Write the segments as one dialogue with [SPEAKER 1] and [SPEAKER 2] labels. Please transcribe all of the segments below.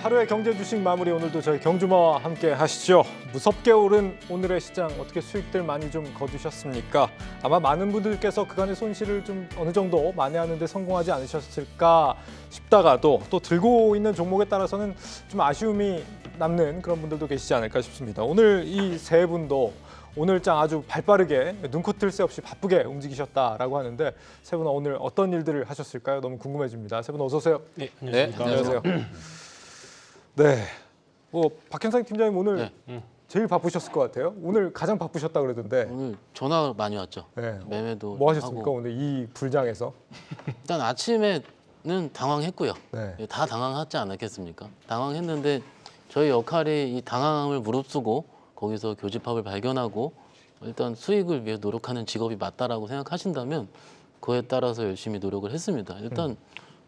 [SPEAKER 1] 하루의 경제 주식 마무리 오늘도 저희 경주마와 함께 하시죠. 무섭게 오른 오늘의 시장 어떻게 수익들 많이 좀 거두셨습니까? 아마 많은 분들께서 그간의 손실을 좀 어느 정도 만회하는 데 성공하지 않으셨을까 싶다가도 또 들고 있는 종목에 따라서는 좀 아쉬움이 남는 그런 분들도 계시지 않을까 싶습니다. 오늘 이 세 분도 오늘장 아주 발빠르게 눈코 뜰 새 없이 바쁘게 움직이셨다라고 하는데 세 분은 오늘 어떤 일들을 하셨을까요? 너무 궁금해집니다. 세 분 어서 오세요.
[SPEAKER 2] 네, 안녕하십니까.
[SPEAKER 1] 네, 안녕하세요. 네, 박현상 팀장님 오늘 제일 바쁘셨을 것 같아요. 오늘 가장 바쁘셨다 그러던데.
[SPEAKER 3] 오늘 전화 많이 왔죠.
[SPEAKER 1] 네.
[SPEAKER 3] 매매도
[SPEAKER 1] 뭐 하셨습니까
[SPEAKER 3] 하고.
[SPEAKER 1] 오늘 이 불장에서?
[SPEAKER 3] 일단 아침에는 당황했고요.
[SPEAKER 1] 네.
[SPEAKER 3] 다 당황하지 않았겠습니까? 당황했는데 저희 역할이 이 당황함을 무릅쓰고 거기서 교집합을 발견하고 일단 수익을 위해 노력하는 직업이 맞다라고 생각하신다면 그에 따라서 열심히 노력을 했습니다. 일단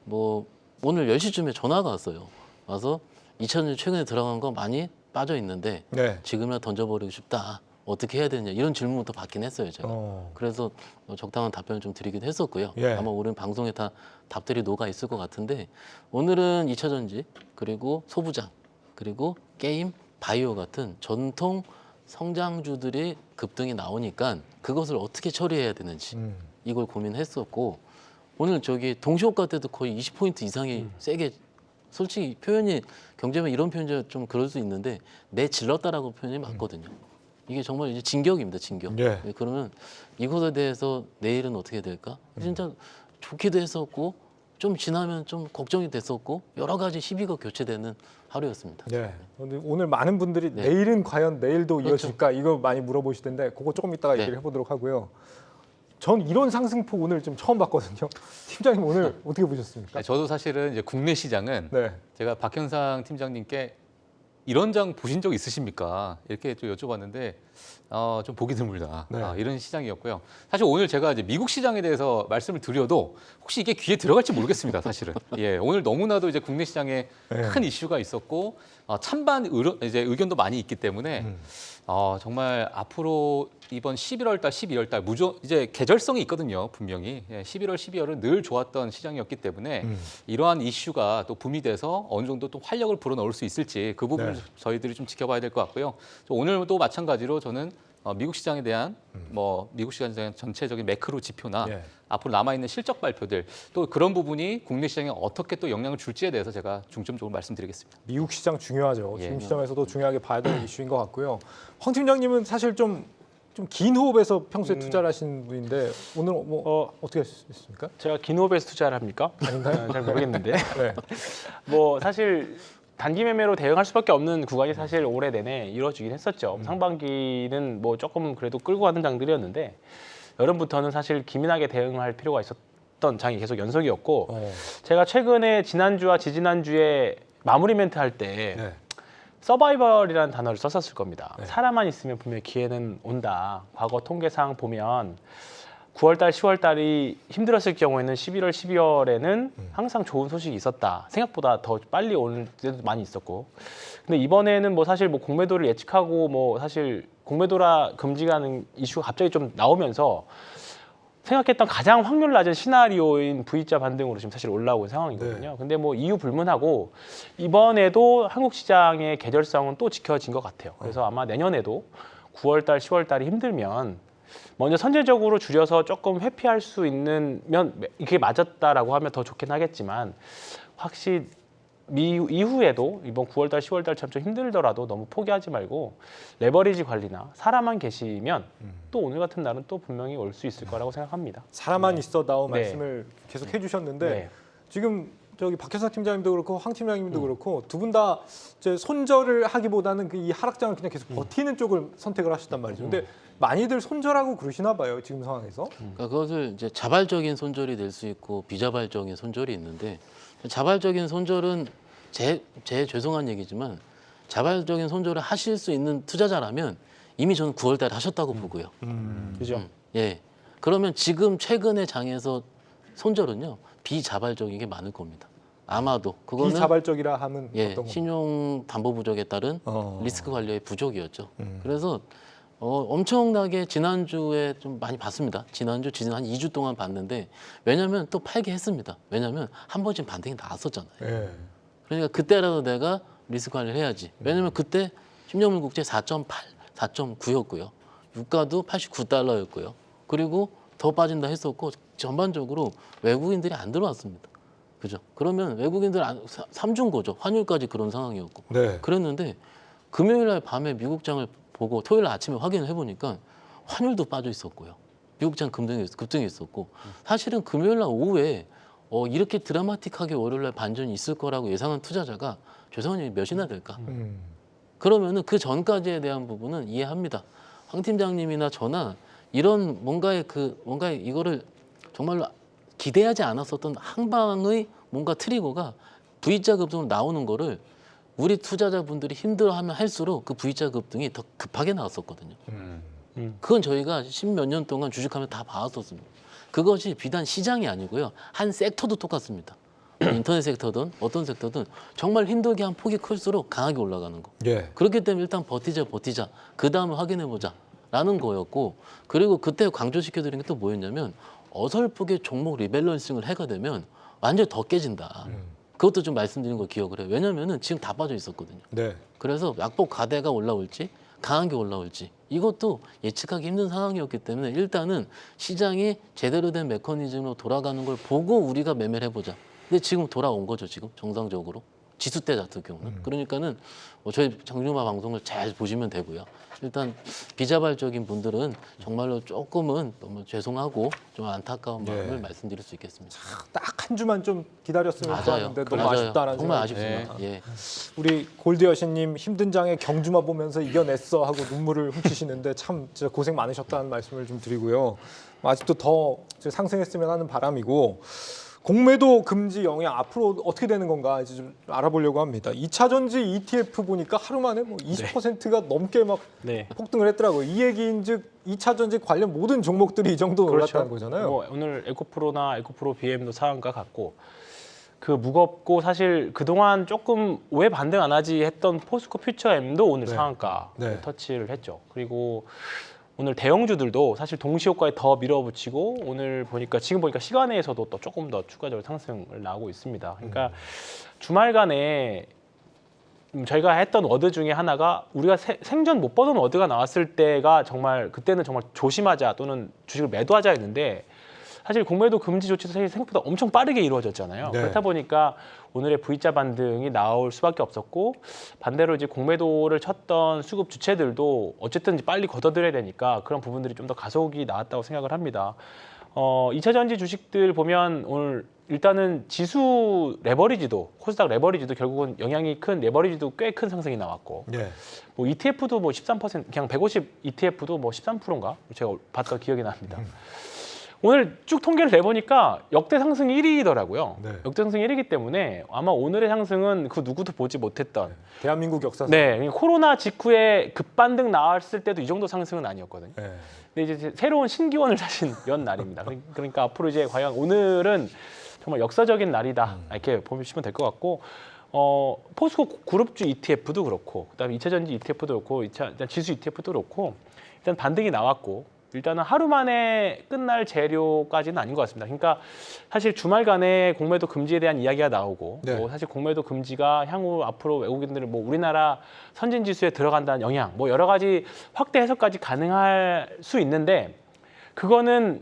[SPEAKER 3] 뭐 오늘 10시쯤에 전화가 왔어요. 와서 2000년 최근에 들어간 거 많이 빠져 있는데
[SPEAKER 1] 네.
[SPEAKER 3] 지금이라 던져버리고 싶다. 어떻게 해야 되냐 이런 질문부터 받긴 했어요. 제가. 그래서 적당한 답변을 좀 드리기도 했었고요.
[SPEAKER 1] 예.
[SPEAKER 3] 아마 오늘 방송에 다 답들이 녹아 있을 것 같은데 오늘은 2차 전지 그리고 소부장 그리고 게임 바이오 같은 전통 성장주들이 급등이 나오니까 그것을 어떻게 처리해야 되는지 이걸 고민했었고 오늘 저기 동시효과 때도 거의 20포인트 이상이 세게 솔직히 표현이 경제면 이런 표현이 좀 그럴 수 있는데 내 질렀다라고 표현이 맞거든요. 이게 정말 이제 진격입니다, 진격.
[SPEAKER 1] 예.
[SPEAKER 3] 그러면 이것에 대해서 내일은 어떻게 될까? 진짜 좋기도 했었고 좀 지나면 좀 걱정이 됐었고 여러 가지 시비가 교체되는 하루였습니다.
[SPEAKER 1] 네. 오늘 많은 분들이
[SPEAKER 3] 네.
[SPEAKER 1] 내일은 과연 내일도
[SPEAKER 3] 그렇죠.
[SPEAKER 1] 이어질까 이거 많이 물어보시던데 그거 조금 이따가
[SPEAKER 3] 네.
[SPEAKER 1] 얘기를 해보도록 하고요. 전 이런 상승폭 오늘 좀 처음 봤거든요. 팀장님 오늘 어떻게 보셨습니까?
[SPEAKER 2] 저도 사실은 이제 국내 시장은
[SPEAKER 1] 네.
[SPEAKER 2] 제가 박현상 팀장님께 이런 장 보신 적 있으십니까? 이렇게 좀 여쭤봤는데 좀 보기 드물다.
[SPEAKER 1] 네.
[SPEAKER 2] 이런 시장이었고요. 사실 오늘 제가 이제 미국 시장에 대해서 말씀을 드려도 혹시 이게 귀에 들어갈지 모르겠습니다. 사실은. 예, 오늘 너무나도 이제 국내 시장에
[SPEAKER 1] 네.
[SPEAKER 2] 큰 이슈가 있었고 찬반 의견도 많이 있기 때문에 정말 앞으로 이번 11월 달, 12월 달 이제 계절성이 있거든요. 분명히 11월, 12월은 늘 좋았던 시장이었기 때문에 이러한 이슈가 또 붐이 돼서 어느 정도 또 활력을 불어넣을 수 있을지 그 부분을
[SPEAKER 1] 네.
[SPEAKER 2] 저희들이 좀 지켜봐야 될 것 같고요. 오늘도 마찬가지로 저는 미국 시장에 대한 미국 시장에 대한 전체적인 매크로 지표나
[SPEAKER 1] 예.
[SPEAKER 2] 앞으로 남아 있는 실적 발표들 또 그런 부분이 국내 시장에 어떻게 또 영향을 줄지에 대해서 제가 중점적으로 말씀드리겠습니다.
[SPEAKER 1] 미국 시장 중요하죠.
[SPEAKER 2] 예.
[SPEAKER 1] 지금 시장에서도 중요하게 봐야 되는 이슈인 것 같고요. 황 팀장님은 사실 좀 긴 호흡에서 평소에 투자를 하신 분인데 오늘 어떻게 하셨습니까?
[SPEAKER 4] 제가 긴 호흡에서 투자를 합니까?
[SPEAKER 1] 아닌가요?
[SPEAKER 4] 잘 모르겠는데.
[SPEAKER 1] 네.
[SPEAKER 4] 뭐 사실 단기 매매로 대응할 수밖에 없는 구간이 사실 올해 내내 이루어지긴 했었죠. 상반기는 뭐 조금 그래도 끌고 가는 장들이었는데 여름부터는 사실 기민하게 대응할 필요가 있었던 장이 계속 연속이었고 제가 최근에 지난주와 지지난주에 마무리 멘트 할 때
[SPEAKER 1] 네.
[SPEAKER 4] 서바이벌이라는 단어를 썼었을 겁니다.
[SPEAKER 1] 네.
[SPEAKER 4] 사람만 있으면 분명히 기회는 온다. 과거 통계상 보면 9월달, 10월달이 힘들었을 경우에는 11월, 12월에는 항상 좋은 소식이 있었다. 생각보다 더 빨리 오는 때도 많이 있었고. 근데 이번에는 뭐 사실 뭐 공매도를 예측하고 뭐 사실 공매도라 금지가는 이슈가 갑자기 좀 나오면서 생각했던 가장 확률 낮은 시나리오인 V자 반등으로 지금 사실 올라오는 상황이거든요.
[SPEAKER 1] 네.
[SPEAKER 4] 근데 뭐 이유 불문하고 이번에도 한국 시장의 계절성은 또 지켜진 것 같아요. 그래서 아마 내년에도 9월달, 10월달이 힘들면 먼저 선제적으로 줄여서 조금 회피할 수 있는 면 이게 맞았다라고 하면 더 좋긴 하겠지만 확실히 이후에도 이번 9월달, 10월달처럼 좀 힘들더라도 너무 포기하지 말고 레버리지 관리나 사람만 계시면 또 오늘 같은 날은 또 분명히 올 수 있을 거라고 생각합니다.
[SPEAKER 1] 사람만 있어다운
[SPEAKER 4] 네.
[SPEAKER 1] 말씀을 계속 해주셨는데
[SPEAKER 4] 네.
[SPEAKER 1] 지금 저기 박현상 팀장님도 그렇고 황 팀장님도 그렇고 두 분 다 손절을 하기보다는 이 하락장을 그냥 계속 버티는 쪽을 선택을 하셨단 말이죠. 근데 많이들 손절하고 그러시나 봐요 지금 상황에서.
[SPEAKER 3] 그러니까 그것을 이제 자발적인 손절이 될 수 있고 비자발적인 손절이 있는데 자발적인 손절은 제 죄송한 얘기지만 자발적인 손절을 하실 수 있는 투자자라면 이미 저는 9월달에 하셨다고 보고요.
[SPEAKER 4] 그죠?
[SPEAKER 3] 예. 그러면 지금 최근의 장에서 손절은요 비자발적인 게 많을 겁니다. 아마도 그거는
[SPEAKER 1] 비자발적이라 하면
[SPEAKER 3] 예,
[SPEAKER 1] 어떤 겁니까?
[SPEAKER 3] 신용 담보 부족에 따른 리스크 관리의 부족이었죠. 그래서 엄청나게 지난주에 좀 많이 봤습니다. 지난 한 2주 동안 봤는데 왜냐하면 또 팔게 했습니다. 왜냐하면 한 번쯤 반등이 나왔었잖아요.
[SPEAKER 1] 예.
[SPEAKER 3] 그러니까 그때라도 내가 리스크 관리를 해야지. 왜냐면 그때 10년물 국채 4.8, 4.9였고요. 유가도 89달러였고요. 그리고 더 빠진다 했었고 전반적으로 외국인들이 안 들어왔습니다. 그죠? 그러면 외국인들 삼중고죠. 환율까지 그런 상황이었고.
[SPEAKER 1] 네.
[SPEAKER 3] 그랬는데 금요일 날 밤에 미국장을 보고 토요일 날 아침에 확인을 해보니까 환율도 빠져 있었고요. 미국장 급등이 있었고 사실은 금요일 날 오후에 이렇게 드라마틱하게 월요일 날 반전이 있을 거라고 예상한 투자자가 죄송하니 몇이나 될까? 그러면은 그 전까지에 대한 부분은 이해합니다. 황 팀장님이나 저나 이런 뭔가 이거를 정말로 기대하지 않았었던 항방의 뭔가 트리거가 V자 급등으로 나오는 거를 우리 투자자분들이 힘들어하면 할수록 그 V자 급등이 더 급하게 나왔었거든요. 그건 저희가 10몇 년 동안 주식하면 다 봐왔었습니다. 그것이 비단 시장이 아니고요. 한 섹터도 똑같습니다. 인터넷 섹터든 어떤 섹터든 정말 힘들게 한 폭이 클수록 강하게 올라가는 거.
[SPEAKER 1] 예.
[SPEAKER 3] 그렇기 때문에 일단 버티자. 그 다음에 확인해보자. 라는 거였고 그리고 그때 강조시켜드린 게 또 뭐였냐면 어설프게 종목 리밸런싱을 해가 되면 완전히 더 깨진다. 그것도 좀 말씀드린 거 기억을 해요. 왜냐면은 지금 다 빠져 있었거든요.
[SPEAKER 1] 네.
[SPEAKER 3] 그래서 약복 가대가 올라올지 강한 게 올라올지 이것도 예측하기 힘든 상황이었기 때문에 일단은 시장이 제대로 된 메커니즘으로 돌아가는 걸 보고 우리가 매매를 해보자. 근데 지금 돌아온 거죠. 지금 정상적으로. 지수 때 같은 경우는. 그러니까는 저희 장주마 방송을 잘 보시면 되고요. 일단 비자발적인 분들은 정말로 조금은 너무 죄송하고 좀 안타까운 마음을 말씀드릴 수 있겠습니다.
[SPEAKER 1] 딱 한 주만 좀 기다렸으면
[SPEAKER 3] 맞아요.
[SPEAKER 1] 좋았는데 너무
[SPEAKER 3] 맞아요.
[SPEAKER 1] 아쉽다라는
[SPEAKER 3] 정말
[SPEAKER 1] 생각이
[SPEAKER 3] 아쉽습니다. 예.
[SPEAKER 1] 우리 골드 여신님 힘든 장에 경주마 보면서 이겨냈어 하고 눈물을 훔치시는데 참 진짜 고생 많으셨다는 말씀을 좀 드리고요. 아직도 더 상승했으면 하는 바람이고 공매도 금지 영향 앞으로 어떻게 되는 건가 이제 좀 알아보려고 합니다. 2차 전지 ETF 보니까 하루 만에 뭐 20%가 넘게 막
[SPEAKER 4] 네.
[SPEAKER 1] 폭등을 했더라고요. 이 얘기인즉 2차 전지 관련 모든 종목들이 이 정도 올랐다는 거잖아요.
[SPEAKER 4] 뭐 오늘 에코프로나 에코프로 BM도 상한가 같고 그 무겁고 사실 그동안 조금 왜 반등 안 하지 했던 포스코 퓨처엠도 오늘
[SPEAKER 1] 네.
[SPEAKER 4] 상한가
[SPEAKER 1] 네.
[SPEAKER 4] 터치를 했죠. 그리고 오늘 대형주들도 사실 동시효과에 더 밀어붙이고 오늘 보니까 지금 보니까 시간에서도 또 조금 더 추가적으로 상승을 나오고 있습니다. 그러니까 주말간에 저희가 했던 워드 중에 하나가 우리가 생전 못 보던 워드가 나왔을 때가 정말 그때는 정말 조심하자 또는 주식을 매도하자 했는데 사실 공매도 금지 조치도 사실 생각보다 엄청 빠르게 이루어졌잖아요.
[SPEAKER 1] 네.
[SPEAKER 4] 그렇다 보니까 오늘의 V자 반등이 나올 수밖에 없었고 반대로 이제 공매도를 쳤던 수급 주체들도 어쨌든 이제 빨리 걷어들여야 되니까 그런 부분들이 좀 더 가속이 나왔다고 생각을 합니다. 2차 전지 주식들 보면 오늘 일단은 지수 레버리지도 코스닥 레버리지도 결국은 영향이 큰 레버리지도 꽤 큰 상승이 나왔고
[SPEAKER 1] 네.
[SPEAKER 4] 뭐 ETF도 뭐 13% 그냥 150 ETF도 뭐 13%인가 제가 봤던 기억이 납니다. 오늘 쭉 통계를 내보니까 역대 상승 1위더라고요.
[SPEAKER 1] 네.
[SPEAKER 4] 역대 상승 1위이기 때문에 아마 오늘의 상승은 그 누구도 보지 못했던
[SPEAKER 1] 대한민국 역사상.
[SPEAKER 4] 네, 그러니까 코로나 직후에 급반등 나왔을 때도 이 정도 상승은 아니었거든요.
[SPEAKER 1] 네.
[SPEAKER 4] 근데 이제 새로운 신기원을 사신 연 날입니다. 그러니까 앞으로 이제 과연 오늘은 정말 역사적인 날이다 이렇게 보시면 될 것 같고 포스코 그룹주 ETF도 그렇고 그다음에 2차 전지 ETF도 그렇고 일단 지수 ETF도 그렇고 일단 반등이 나왔고 일단은 하루 만에 끝날 재료까지는 아닌 것 같습니다. 그러니까 사실 주말간에 공매도 금지에 대한 이야기가 나오고
[SPEAKER 1] 네.
[SPEAKER 4] 뭐 사실 공매도 금지가 향후 앞으로 외국인들은 뭐 우리나라 선진 지수에 들어간다는 영향 뭐 여러 가지 확대 해석까지 가능할 수 있는데 그거는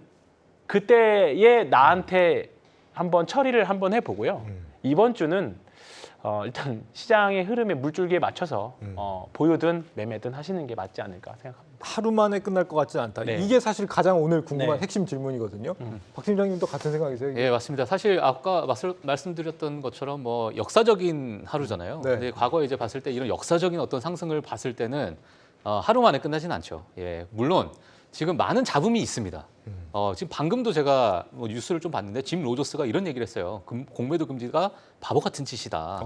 [SPEAKER 4] 그때의 나한테 한번 처리를 한번 해보고요. 이번 주는 일단 시장의 흐름에 물줄기에 맞춰서 보유든 매매든 하시는 게 맞지 않을까 생각합니다.
[SPEAKER 1] 하루 만에 끝날 것 같지 않다.
[SPEAKER 4] 네.
[SPEAKER 1] 이게 사실 가장 오늘 궁금한
[SPEAKER 4] 네.
[SPEAKER 1] 핵심 질문이거든요. 박 팀장님도 같은 생각이세요?
[SPEAKER 2] 예, 맞습니다. 사실 아까 말씀드렸던 것처럼 뭐 역사적인 하루잖아요.
[SPEAKER 1] 네.
[SPEAKER 2] 근데 과거에 이제 봤을 때 이런 역사적인 어떤 상승을 봤을 때는 하루 만에 끝나진 않죠. 예, 물론 지금 많은 잡음이 있습니다. 지금 방금도 제가 뭐 뉴스를 좀 봤는데 짐 로저스가 이런 얘기를 했어요. 공매도 금지가 바보 같은 짓이다.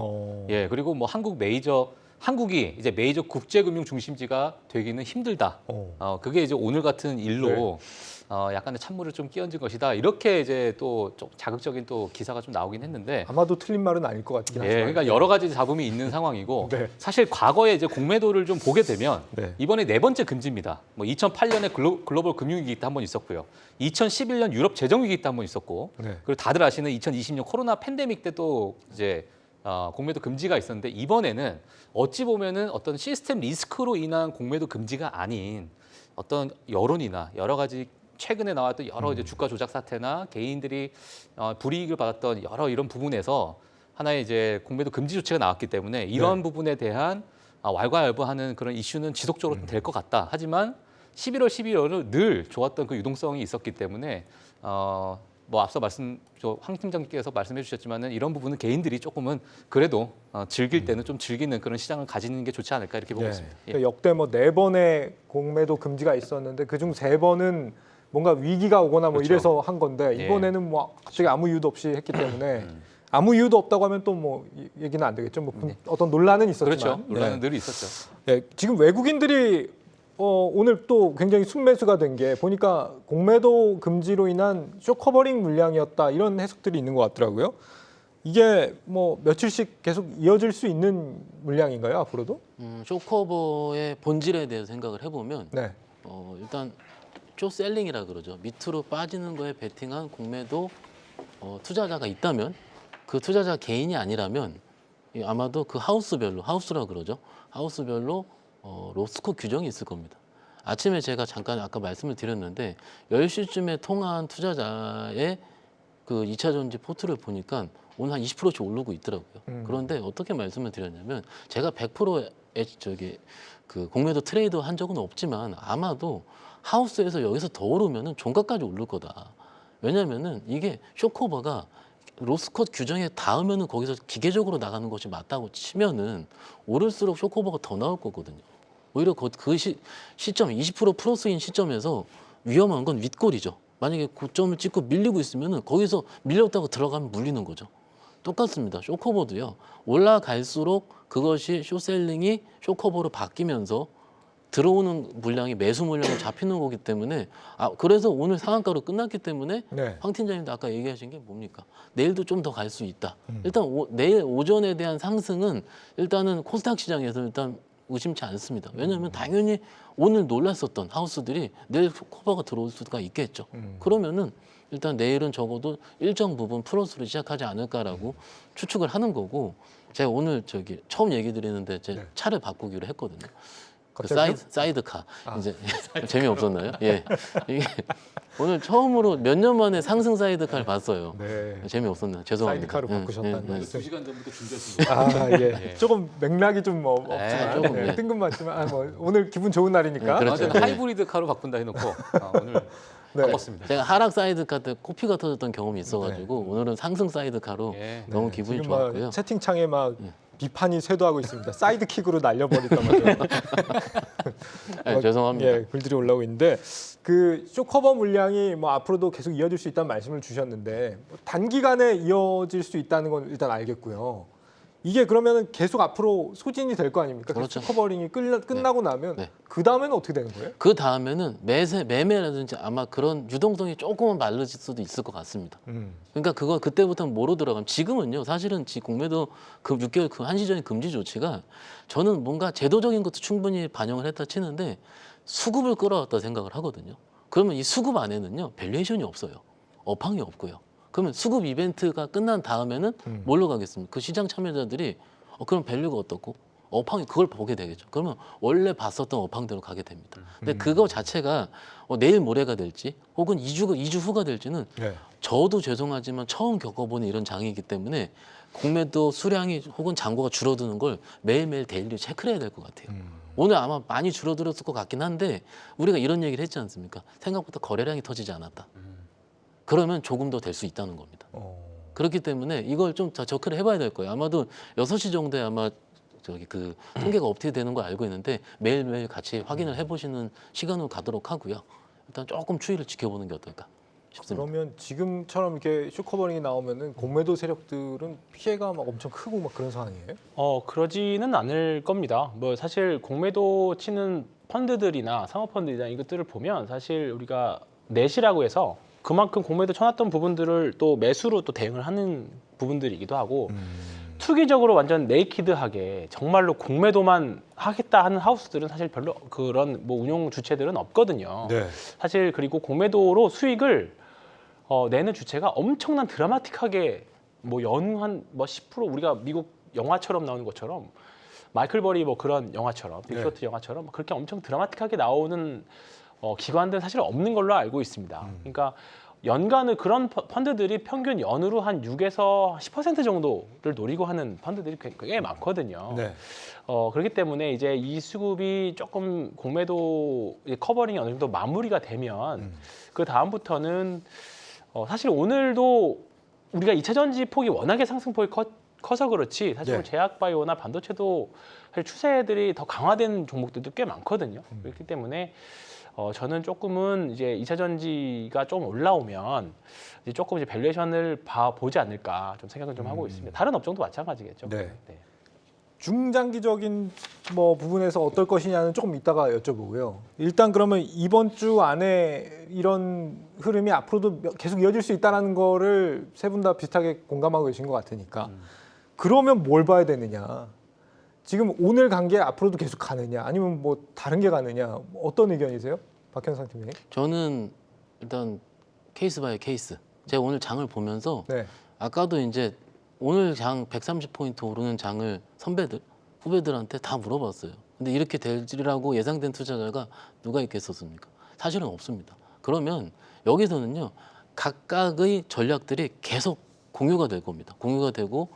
[SPEAKER 2] 예, 그리고 뭐 한국이 이제 메이저 국제금융 중심지가 되기는 힘들다. 그게 이제 오늘 같은 일로 약간의 찬물을 좀 끼얹은 것이다. 이렇게 이제 또 좀 자극적인 또 기사가 좀 나오긴 했는데.
[SPEAKER 1] 아마도 틀린 말은 아닐 것 같긴
[SPEAKER 2] 예,
[SPEAKER 1] 하지만.
[SPEAKER 2] 그러니까 여러 가지 잡음이 있는 상황이고
[SPEAKER 1] 네.
[SPEAKER 2] 사실 과거에 이제 공매도를 좀 보게 되면
[SPEAKER 1] 네.
[SPEAKER 2] 이번에 네 번째 금지입니다. 뭐 2008년에 글로벌 금융위기 때 한 번 있었고요. 2011년 유럽 재정위기 때 한 번 있었고
[SPEAKER 1] 네.
[SPEAKER 2] 그리고 다들 아시는 2020년 코로나 팬데믹 때 또 이제 공매도 금지가 있었는데 이번에는 어찌 보면은 어떤 시스템 리스크로 인한 공매도 금지가 아닌 어떤 여론이나 여러 가지 최근에 나왔던 여러 이제 주가 조작 사태나 개인들이 불이익을 받았던 여러 이런 부분에서 하나의 이제 공매도 금지 조치가 나왔기 때문에 이런 부분에 대한 왈가왈부하는 그런 이슈는 지속적으로 될 것 같다. 하지만 11월, 12월은 늘 좋았던 그 유동성이 있었기 때문에 뭐 앞서 황 팀장님께서 말씀해 주셨지만은 이런 부분은 개인들이 조금은 그래도 즐길 때는 좀 즐기는 그런 시장을 가지는 게 좋지 않을까 이렇게 보고 있습니다. 예.
[SPEAKER 1] 그러니까 역대 뭐 4번의 공매도 금지가 있었는데 그중 3번은 뭔가 위기가 오거나 뭐
[SPEAKER 2] 그렇죠.
[SPEAKER 1] 이래서 한 건데
[SPEAKER 2] 예.
[SPEAKER 1] 이번에는 뭐 갑자기 아무 이유도 없이 했기 때문에 아무 이유도 없다고 하면 또 뭐 얘기는 안 되겠죠. 뭐 어떤 논란은 있었지만.
[SPEAKER 2] 그렇죠. 논란은 늘 있었죠.
[SPEAKER 1] 네, 지금 외국인들이 오늘 또 굉장히 순매수가 된 게 보니까 공매도 금지로 인한 쇼커버링 물량이었다 이런 해석들이 있는 것 같더라고요. 이게 뭐 며칠씩 계속 이어질 수 있는 물량인가요 앞으로도?
[SPEAKER 3] 쇼커버의 본질에 대해서 생각을 해보면
[SPEAKER 1] 네.
[SPEAKER 3] 일단 쇼셀링이라 그러죠. 밑으로 빠지는 거에 베팅한 공매도 투자자가 있다면 그 투자자 개인이 아니라면 아마도 그 하우스라고 그러죠. 하우스별로 로스코 규정이 있을 겁니다. 아침에 제가 잠깐 아까 말씀을 드렸는데 10시쯤에 통화한 투자자의 그 2차 전지 포트를 보니까 오늘 한 20%씩 오르고 있더라고요. 그런데 어떻게 말씀을 드렸냐면 제가 100%의 그 공매도 트레이드 한 적은 없지만 아마도 하우스에서 여기서 더 오르면은 종가까지 오를 거다. 왜냐면은 이게 쇼커버가 로스컷 규정에 닿으면은 거기서 기계적으로 나가는 것이 맞다고 치면은 오를수록 쇼커버가 더 나올 거거든요. 오히려 그 시점 20% 플러스인 시점에서 위험한 건 윗골이죠. 만약에 고점을 찍고 밀리고 있으면은 거기서 밀렸다고 들어가면 물리는 거죠. 똑같습니다. 쇼커버도요. 올라갈수록 그것이 쇼셀링이 쇼커버로 바뀌면서 들어오는 물량이 매수 물량으로 잡히는 거기 때문에 그래서 오늘 상한가로 끝났기 때문에
[SPEAKER 1] 네.
[SPEAKER 3] 황 팀장님도 아까 얘기하신 게 뭡니까? 내일도 좀 더 갈 수 있다. 일단 내일 오전에 대한 상승은 일단은 코스닥 시장에서 일단 의심치 않습니다. 왜냐하면 당연히 오늘 놀랐었던 하우스들이 내일 커버가 들어올 수가 있겠죠. 그러면은 일단 내일은 적어도 일정 부분 플러스로 시작하지 않을까라고 추측을 하는 거고 제가 오늘 처음 얘기 드리는데 제 차를 바꾸기로 했거든요. 그 사이드카 이제 재미없었나요? 예, 이게 오늘 처음으로 몇 년 만에 상승 사이드카를 봤어요.
[SPEAKER 1] 네.
[SPEAKER 3] 재미없었나요? 죄송합니다.
[SPEAKER 1] 사이드카로 바꾸셨다는 말씀.
[SPEAKER 2] 2시간 전부터 준비했습니다.
[SPEAKER 1] 예. 조금 맥락이 좀 뭐 없지만
[SPEAKER 3] 조금, 예.
[SPEAKER 1] 뜬금맞지만 뭐 오늘 기분 좋은 날이니까.
[SPEAKER 3] 그렇죠.
[SPEAKER 2] 완전 하이브리드 카로 바꾼다 해놓고 오늘
[SPEAKER 1] 네.
[SPEAKER 2] 바꿨습니다.
[SPEAKER 3] 제가 하락 사이드카 때 코피가 터졌던 경험이 있어가지고 오늘은 상승 사이드카로
[SPEAKER 2] 예.
[SPEAKER 3] 너무 기분이
[SPEAKER 1] 지금 막
[SPEAKER 3] 좋았고요.
[SPEAKER 1] 채팅창에 막 비판이 쇄도하고 있습니다. 사이드킥으로 날려버렸단 말이에요.
[SPEAKER 3] 네, 죄송합니다.
[SPEAKER 1] 예, 글들이 올라오고 있는데 그 쇼커버 물량이 뭐 앞으로도 계속 이어질 수 있다는 말씀을 주셨는데 뭐 단기간에 이어질 수 있다는 건 일단 알겠고요. 이게 그러면 계속 앞으로 소진이 될 거 아닙니까?
[SPEAKER 3] 그렇죠.
[SPEAKER 1] 쇼커버링이 끝나고 나면
[SPEAKER 3] 네.
[SPEAKER 1] 그 다음에는 어떻게 되는 거예요?
[SPEAKER 3] 그 다음에는 매매라든지 아마 그런 유동성이 조금은 말라질 수도 있을 것 같습니다. 그러니까 그거 그때부터는 뭐로 들어가면 지금은요 사실은 공매도 그 6개월 그 한시적인 금지 조치가 저는 뭔가 제도적인 것도 충분히 반영을 했다 치는데 수급을 끌어왔다 생각을 하거든요. 그러면 이 수급 안에는요 밸류에이션이 없어요. 업황이 없고요. 그러면 수급 이벤트가 끝난 다음에는 뭘로 가겠습니까? 그 시장 참여자들이 그럼 밸류가 어떻고? 업황이 그걸 보게 되겠죠. 그러면 원래 봤었던 업황대로 가게 됩니다. 근데 그거 자체가 내일 모레가 될지 혹은 2주 후가 될지는
[SPEAKER 1] 네.
[SPEAKER 3] 저도 죄송하지만 처음 겪어보는 이런 장이기 때문에 공매도 수량이 혹은 잔고가 줄어드는 걸 매일매일 데일리 체크를 해야 될 것 같아요. 오늘 아마 많이 줄어들었을 것 같긴 한데 우리가 이런 얘기를 했지 않습니까? 생각보다 거래량이 터지지 않았다. 그러면 조금 더 될 수 있다는 겁니다. 그렇기 때문에 이걸 좀 더 체크를 해봐야 될 거예요. 아마도 6시 정도에 아마 그 통계가 업데이트되는 걸 알고 있는데 매일매일 같이 확인을 해보시는 시간으로 가도록 하고요. 일단 조금 추이를 지켜보는 게 어떨까 싶습니다.
[SPEAKER 1] 그러면 지금처럼 이렇게 쇼커버링이 나오면은 공매도 세력들은 피해가 막 엄청 크고 막 그런 상황이에요?
[SPEAKER 4] 그러지는 않을 겁니다. 뭐 사실 공매도 치는 펀드들이나 사모펀드이나 이것들을 보면 사실 우리가 넷이라고 해서 그만큼 공매도 쳐놨던 부분들을 또 매수로 또 대응을 하는 부분들이기도 하고 투기적으로 완전 네이키드하게 정말로 공매도만 하겠다 하는 하우스들은 사실 별로 그런 뭐 운용 주체들은 없거든요.
[SPEAKER 1] 네.
[SPEAKER 4] 사실 그리고 공매도로 수익을 내는 주체가 엄청난 드라마틱하게 뭐 연한 뭐 10% 우리가 미국 영화처럼 나오는 것처럼 마이클 버리 뭐 그런 영화처럼 빅쇼트 영화처럼 그렇게 엄청 드라마틱하게 나오는 기관들은 사실 없는 걸로 알고 있습니다. 그러니까 연간을 그런 펀드들이 평균 연으로 한 6에서 10% 정도를 노리고 하는 펀드들이 굉장히 많거든요.
[SPEAKER 1] 네.
[SPEAKER 4] 그렇기 때문에 이제 이 수급이 조금 공매도 커버링이 어느 정도 마무리가 되면 그 다음부터는 사실 오늘도 우리가 2차 전지 폭이 워낙에 상승폭이 커서 그렇지 사실
[SPEAKER 1] 네.
[SPEAKER 4] 제약바이오나 반도체도 사실 추세들이 더 강화된 종목들도 꽤 많거든요. 그렇기 때문에 저는 조금은 이제 2차 전지가 좀 올라오면 이제 조금 이제 밸류에이션을 보지 않을까 좀 생각을 좀 하고 있습니다. 다른 업종도 마찬가지겠죠.
[SPEAKER 1] 네. 중장기적인 뭐 부분에서 어떨 것이냐는 조금 이따가 여쭤보고요. 일단 그러면 이번 주 안에 이런 흐름이 앞으로도 계속 이어질 수 있다는 거를 세 분 다 비슷하게 공감하고 계신 것 같으니까 그러면 뭘 봐야 되느냐? 지금 오늘 간 게 앞으로도 계속 가느냐? 아니면 뭐 다른 게 가느냐? 어떤 의견이세요? 박현상 팀장님?
[SPEAKER 3] 저는 일단 케이스 바이 케이스. 제가 오늘 장을 보면서
[SPEAKER 1] 네.
[SPEAKER 3] 아까도 이제 오늘 장 130포인트 오르는 장을 선배들, 후배들한테 다 물어봤어요. 근데 이렇게 될지라고 예상된 투자자가 누가 있겠었습니까? 사실은 없습니다. 그러면 여기서는요, 각각의 전략들이 계속 공유가 될 겁니다. 공유가 되고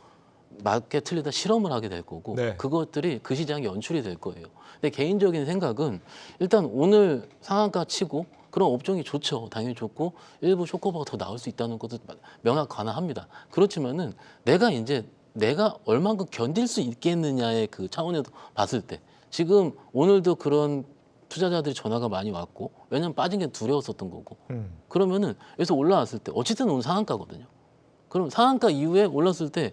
[SPEAKER 3] 맞게 틀리다 실험을 하게 될 거고
[SPEAKER 1] 네.
[SPEAKER 3] 그것들이 그 시장에 연출이 될 거예요. 근데 개인적인 생각은 일단 오늘 상한가 치고 그런 업종이 좋죠. 당연히 좋고 일부 쇼커버가 더 나올 수 있다는 것도 명확 관화합니다. 그렇지만은 내가 얼만큼 견딜 수 있겠느냐의 그 차원에서 봤을 때 지금 오늘도 그런 투자자들이 전화가 많이 왔고 왜냐면 빠진 게 두려웠었던 거고 그러면은 여기서 올라왔을 때 어쨌든 오늘 상한가거든요. 그럼 상한가 이후에 올랐을 때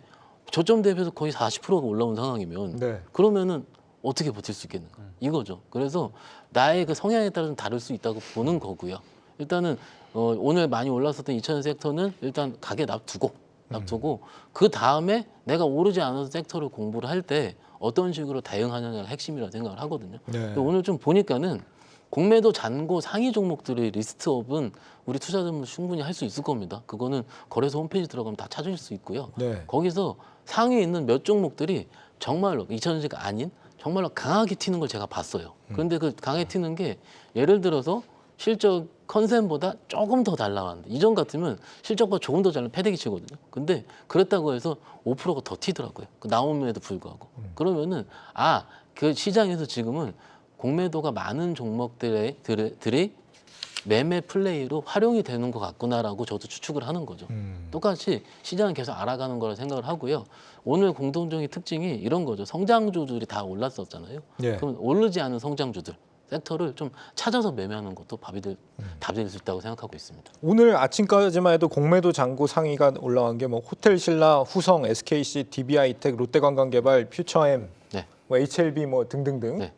[SPEAKER 3] 저점 대비해서 거의 40%가 올라온 상황이면
[SPEAKER 1] 네.
[SPEAKER 3] 그러면은 어떻게 버틸 수 있겠는가 이거죠. 그래서 나의 그 성향에 따라 좀 다를 수 있다고 보는 거고요. 일단은 오늘 많이 올랐었던 2차전 섹터는 일단 가게 놔두고 그 다음에 내가 오르지 않은 섹터를 공부를 할 때 어떤 식으로 대응하느냐가 핵심이라고 생각을 하거든요.
[SPEAKER 1] 네.
[SPEAKER 3] 오늘 좀 보니까는 공매도 잔고 상위 종목들의 리스트업은 우리 투자자분들 충분히 할 수 있을 겁니다. 그거는 거래소 홈페이지 들어가면 다 찾을 수 있고요.
[SPEAKER 1] 네.
[SPEAKER 3] 거기서 상위에 있는 몇 종목들이 정말로 2차전지가 아닌 정말로 강하게 튀는 걸 제가 봤어요. 그런데 그 강하게 튀는 게 예를 들어서 실적 컨센보다 조금 더 잘 나왔는데 이전 같으면 실적보다 조금 더 잘 나온 패대기 치거든요. 근데 그랬다고 해서 5%가 더 튀더라고요. 그 나옴에도 불구하고. 그러면은 그 시장에서 지금은 공매도가 많은 종목들이 매매 플레이로 활용이 되는 것 같구나라고 저도 추측을 하는 거죠. 똑같이 시장은 계속 알아가는 거라 생각을 하고요. 오늘 공동적인 특징이 이런 거죠. 성장주들이 다 올랐었잖아요.
[SPEAKER 1] 예.
[SPEAKER 3] 그럼 오르지 않은 성장주들 섹터를 좀 찾아서 매매하는 것도 답이 될 수 있다고 생각하고 있습니다.
[SPEAKER 1] 오늘 아침까지만 해도 공매도 잔고 상위가 올라간 게 뭐 호텔신라, 후성, SKC, DB하이텍, 롯데관광개발, 퓨처엠,
[SPEAKER 3] 네.
[SPEAKER 1] 뭐 HLB 뭐 등등등.
[SPEAKER 3] 네.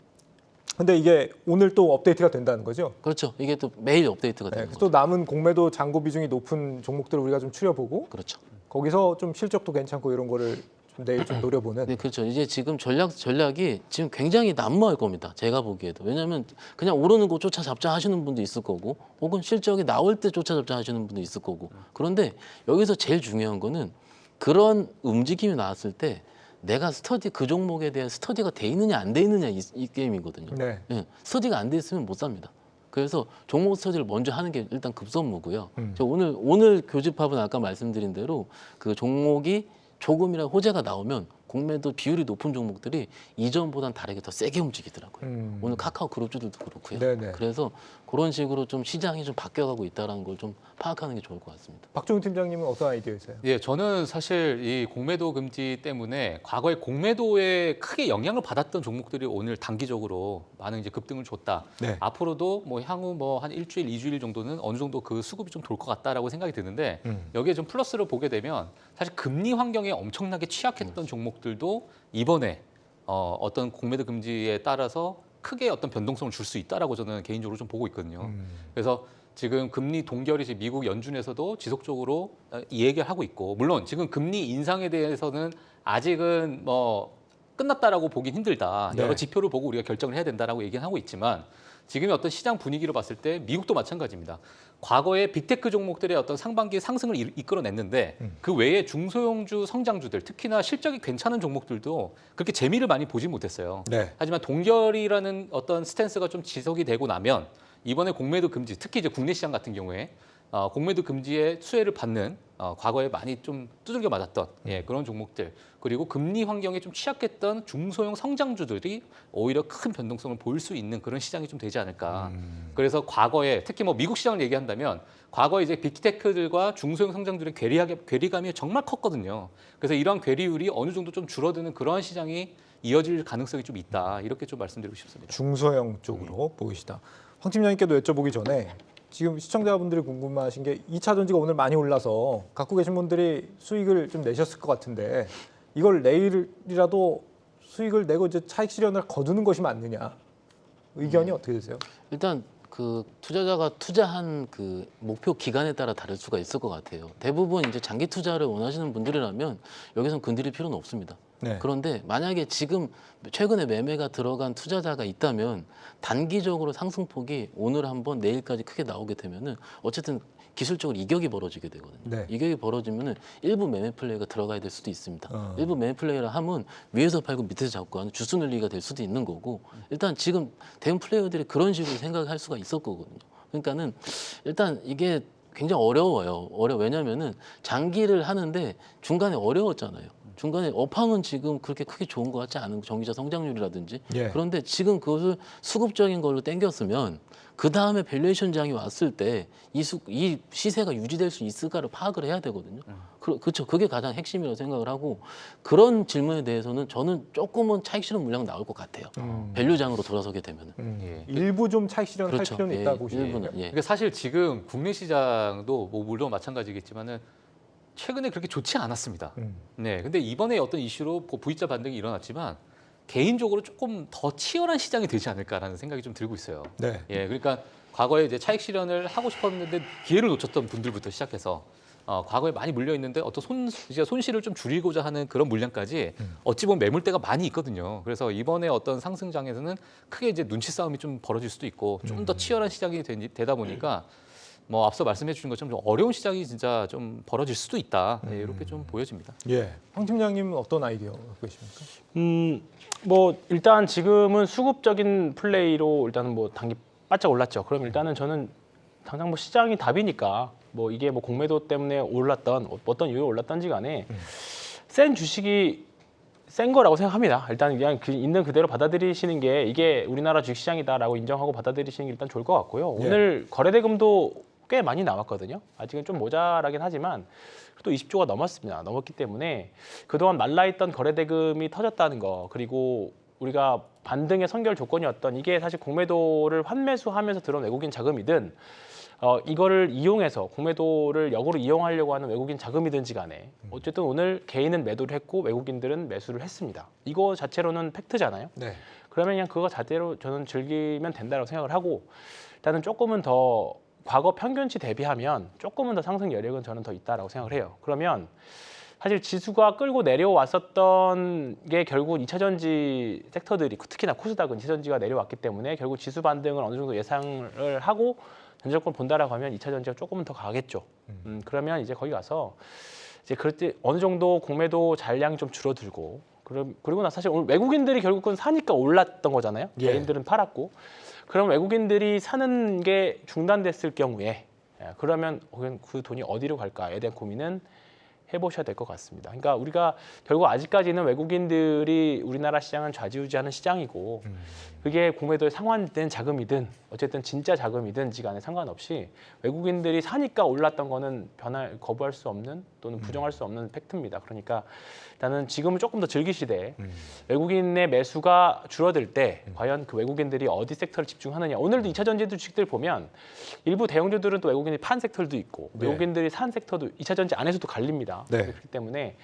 [SPEAKER 1] 근데 이게 오늘 또 업데이트가 된다는 거죠?
[SPEAKER 3] 그렇죠. 이게 또 매일 업데이트가
[SPEAKER 1] 네,
[SPEAKER 3] 되는
[SPEAKER 1] 또
[SPEAKER 3] 거죠.
[SPEAKER 1] 남은 공매도 잔고 비중이 높은 종목들을 우리가 좀 추려보고
[SPEAKER 3] 그렇죠.
[SPEAKER 1] 거기서 좀 실적도 괜찮고 이런 거를 좀 내일 좀 노려보는.
[SPEAKER 3] 네, 그렇죠. 이제 지금 전략이 지금 굉장히 난무할 겁니다. 제가 보기에도. 왜냐하면 그냥 오르는 거 쫓아잡자 하시는 분도 있을 거고 혹은 실적이 나올 때 쫓아잡자 하시는 분도 있을 거고. 그런데 여기서 제일 중요한 거는 그런 움직임이 나왔을 때 내가 그 종목에 대한 스터디가 돼 있느냐 안 돼 있느냐 이 게임이거든요.
[SPEAKER 1] 네.
[SPEAKER 3] 네, 스터디가 안 돼 있으면 못 삽니다. 그래서 종목 스터디를 먼저 하는 게 일단 급선무고요. 저 오늘 교집합은 아까 말씀드린 대로 그 종목이 조금이라도 호재가 나오면 공매도 비율이 높은 종목들이 이전보다는 다르게 더 세게 움직이더라고요. 오늘 카카오 그룹주들도 그렇고요.
[SPEAKER 1] 네네.
[SPEAKER 3] 그래서 그런 식으로 좀 시장이 좀 바뀌어가고 있다는 걸 좀 파악하는 게 좋을 것 같습니다.
[SPEAKER 1] 박종훈 팀장님은 어떤 아이디어이세요?
[SPEAKER 2] 예, 저는 사실 이 공매도 금지 때문에 과거에 공매도에 크게 영향을 받았던 종목들이 오늘 단기적으로 많은 이제 급등을 줬다.
[SPEAKER 1] 네.
[SPEAKER 2] 앞으로도 뭐 향후 뭐 한 일주일, 이주일 정도는 어느 정도 그 수급이 좀 돌 것 같다라고 생각이 드는데 여기에 좀 플러스를 보게 되면 사실 금리 환경에 엄청나게 취약했던 종목들도 이번에 어떤 공매도 금지에 따라서 크게 어떤 변동성을 줄 수 있다라고 저는 개인적으로 좀 보고 있거든요. 그래서 지금 금리 동결이 지금 미국 연준에서도 지속적으로 이 얘기를 하고 있고 물론 지금 금리 인상에 대해서는 아직은 뭐 끝났다라고 보긴 힘들다.
[SPEAKER 1] 네.
[SPEAKER 2] 여러 지표를 보고 우리가 결정을 해야 된다라고 얘기는 하고 있지만 지금의 어떤 시장 분위기로 봤을 때 미국도 마찬가지입니다. 과거에 빅테크 종목들의 어떤 상반기 상승을 이끌어냈는데 그 외에 중소형주 성장주들 특히나 실적이 괜찮은 종목들도 그렇게 재미를 많이 보지 못했어요.
[SPEAKER 1] 네.
[SPEAKER 2] 하지만 동결이라는 어떤 스탠스가 좀 지속이 되고 나면 이번에 공매도 금지, 특히 이제 국내 시장 같은 경우에 공매도 금지의 수혜를 받는 과거에 많이 좀 두들겨 맞았던 그런 종목들 그리고 금리 환경에 좀 취약했던 중소형 성장주들이 오히려 큰 변동성을 보일 수 있는 그런 시장이 좀 되지 않을까. 그래서 과거에 특히 뭐 미국 시장을 얘기한다면 과거에 이제 빅테크들과 중소형 성장주의 괴리감이 정말 컸거든요. 그래서 이러한 괴리율이 어느 정도 좀 줄어드는 그러한 시장이 이어질 가능성이 좀 있다. 이렇게 좀 말씀드리고 싶습니다.
[SPEAKER 1] 중소형 쪽으로 보이시다. 황 팀장님께도 여쭤보기 전에 지금 시청자분들이 궁금하신 게 2차 전지가 오늘 많이 올라서 갖고 계신 분들이 수익을 좀 내셨을 것 같은데 이걸 내일이라도 수익을 내고 이제 차익 실현을 거두는 것이 맞느냐 의견이 어떻게 되세요?
[SPEAKER 3] 일단 그 투자자가 투자한 그 목표 기간에 따라 다를 수가 있을 것 같아요. 대부분 이제 장기 투자를 원하시는 분들이라면 여기서는 건드릴 필요는 없습니다.
[SPEAKER 1] 네.
[SPEAKER 3] 그런데 만약에 지금 최근에 매매가 들어간 투자자가 있다면 단기적으로 상승폭이 오늘 한번 내일까지 크게 나오게 되면은 어쨌든 기술적으로 이격이 벌어지게 되거든요.
[SPEAKER 1] 네.
[SPEAKER 3] 이격이 벌어지면은 일부 매매 플레이가 들어가야 될 수도 있습니다. 일부 매매 플레이라 하면 위에서 팔고 밑에서 잡고 하는 주수 늘리기가 될 수도 있는 거고 일단 지금 대형 플레이어들이 그런 식으로 생각할 수가 있을 거거든요. 그러니까는 일단 이게 굉장히 어려워요. 왜냐면은 장기를 하는데 중간에 어려웠잖아요. 중간에 업황은 지금 그렇게 크게 좋은 것 같지 않은 전기차 성장률이라든지
[SPEAKER 1] 예.
[SPEAKER 3] 그런데 지금 그것을 수급적인 걸로 땡겼으면 그 다음에 밸류에이션 장이 왔을 때 이 시세가 유지될 수 있을까를 파악을 해야 되거든요. 그렇죠. 그게 가장 핵심이라고 생각을 하고 그런 질문에 대해서는 저는 조금은 차익 실현 물량 나올 것 같아요. 밸류장으로 돌아서게 되면은.
[SPEAKER 2] 예.
[SPEAKER 1] 일부 좀 차익 실현할
[SPEAKER 3] 그렇죠.
[SPEAKER 1] 필요는
[SPEAKER 3] 예,
[SPEAKER 1] 있다고 보시는
[SPEAKER 3] 일부는
[SPEAKER 1] 거예요?
[SPEAKER 3] 예.
[SPEAKER 2] 그러니까 사실 지금 국내 시장도 뭐 물론 마찬가지겠지만은 최근에 그렇게 좋지 않았습니다. 네, 근데 이번에 어떤 이슈로 V자 반등이 일어났지만 개인적으로 조금 더 치열한 시장이 되지 않을까라는 생각이 좀 들고 있어요.
[SPEAKER 1] 네.
[SPEAKER 2] 예, 그러니까 과거에 이제 차익 실현을 하고 싶었는데 기회를 놓쳤던 분들부터 시작해서 과거에 많이 물려 있는데 어떤 손실을 좀 줄이고자 하는 그런 물량까지 어찌 보면 매물대가 많이 있거든요. 그래서 이번에 어떤 상승장에서는 크게 이제 눈치 싸움이 좀 벌어질 수도 있고 좀 더 치열한 시장이 되다 보니까 뭐 앞서 말씀해 주신 것처럼 좀 어려운 시장이 진짜 좀 벌어질 수도 있다. 네, 이렇게 좀 보여집니다.
[SPEAKER 1] 예. 황 팀장님은 어떤 아이디어 갖고 계십니까?
[SPEAKER 4] 뭐 일단 지금은 수급적인 플레이로 일단은 뭐 단기 바짝 올랐죠. 그럼 일단은 저는 당장 뭐 시장이 답이니까 뭐 이게 뭐 공매도 때문에 올랐던 어떤 이유로 올랐던지 간에 센 주식이 센 거라고 생각합니다. 일단 그냥 있는 그대로 받아들이시는 게 이게 우리나라 주식시장이다라고 인정하고 받아들이시는 게 일단 좋을 것 같고요.
[SPEAKER 1] 예.
[SPEAKER 4] 오늘 거래대금도 꽤 많이 나왔거든요. 아직은 좀 모자라긴 하지만 또 20조가 넘었습니다. 넘었기 때문에 그동안 말라있던 거래대금이 터졌다는 거 그리고 우리가 반등의 선결 조건이었던 이게 사실 공매도를 환매수하면서 들어온 외국인 자금이든 이거를 이용해서 공매도를 역으로 이용하려고 하는 외국인 자금이든지 간에 어쨌든 오늘 개인은 매도를 했고 외국인들은 매수를 했습니다. 이거 자체로는 팩트잖아요.
[SPEAKER 1] 네.
[SPEAKER 4] 그러면 그냥 그거 자체로 저는 즐기면 된다고 생각을 하고 일단은 조금은 더 과거 평균치 대비하면 조금은 더 상승 여력은 저는 더 있다라고 생각을 해요. 그러면 사실 지수가 끌고 내려왔었던 게 결국 2차 전지 섹터들이 특히나 코스닥은 2차 전지가 내려왔기 때문에 결국 지수 반등을 어느 정도 예상을 하고 전적권 본다라고 하면 2차 전지가 조금은 더 가겠죠. 그러면 이제 거기 가서 이제 그럴 때 어느 정도 공매도 잔량이 좀 줄어들고 그리고 나 사실 오늘 외국인들이 결국은 사니까 올랐던 거잖아요.
[SPEAKER 1] 예.
[SPEAKER 4] 개인들은 팔았고 그럼 외국인들이 사는 게 중단됐을 경우에 그러면 그 돈이 어디로 갈까에 대한 고민은 해보셔야 될 것 같습니다. 그러니까 우리가 결국 아직까지는 외국인들이 우리나라 시장은 좌지우지하는 시장이고 그게 공매도에 상환된 자금이든 어쨌든 진짜 자금이든지 간에 상관없이 외국인들이 사니까 올랐던 거는 거부할 수 없는 또는 부정할 수 없는 팩트입니다. 그러니까 일단은 지금은 조금 더 즐기시되 외국인의 매수가 줄어들 때 과연 그 외국인들이 어디 섹터를 집중하느냐. 오늘도 2차 전지 주식들 보면 일부 대형주들은 또 외국인이 판 섹터도 있고
[SPEAKER 1] 네.
[SPEAKER 4] 외국인들이 산 섹터도 2차 전지 안에서도 갈립니다.
[SPEAKER 1] 네.
[SPEAKER 4] 그렇기 때문에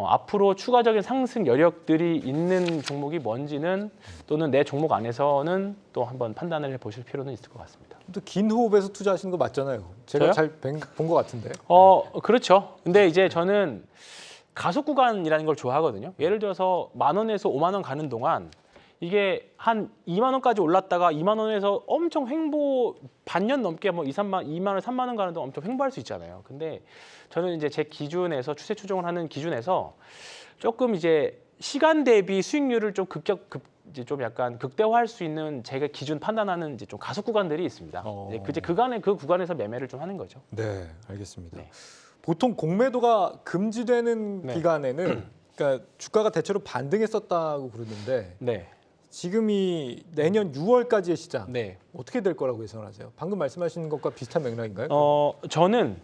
[SPEAKER 4] 앞으로 추가적인 상승 여력들이 있는 종목이 뭔지는 또는 내 종목 안에서는 또 한번 판단을 해보실 필요는 있을 것 같습니다.
[SPEAKER 1] 또 긴 호흡에서 투자하시는 거 맞잖아요. 제가
[SPEAKER 4] 저요?
[SPEAKER 1] 잘 본 것 같은데.
[SPEAKER 4] 그렇죠. 근데 이제 저는 가속 구간이라는 걸 좋아하거든요. 예를 들어서 10,000원에서 50,000원 가는 동안 이게 한 20,000원까지 올랐다가 20,000원에서 엄청 횡보 반년 넘게 뭐 2만 원, 3만 원 가는 동안 엄청 횡보할 수 있잖아요. 근데 저는 이제 제 기준에서 추세 추종을 하는 기준에서 조금 이제 시간 대비 수익률을 좀 이제 좀 약간 극대화할 수 있는 제가 기준 판단하는 이제 좀 가속 구간들이 있습니다. 이제 그 구간에서 매매를 좀 하는 거죠.
[SPEAKER 1] 네, 알겠습니다.
[SPEAKER 4] 네.
[SPEAKER 1] 보통 공매도가 금지되는
[SPEAKER 4] 네.
[SPEAKER 1] 기간에는 그러니까 주가가 대체로 반등했었다고 그러는데
[SPEAKER 4] 네.
[SPEAKER 1] 지금이 내년 6월까지의 시장
[SPEAKER 4] 네.
[SPEAKER 1] 어떻게 될 거라고 예상하세요? 방금 말씀하신 것과 비슷한 맥락인가요?
[SPEAKER 4] 저는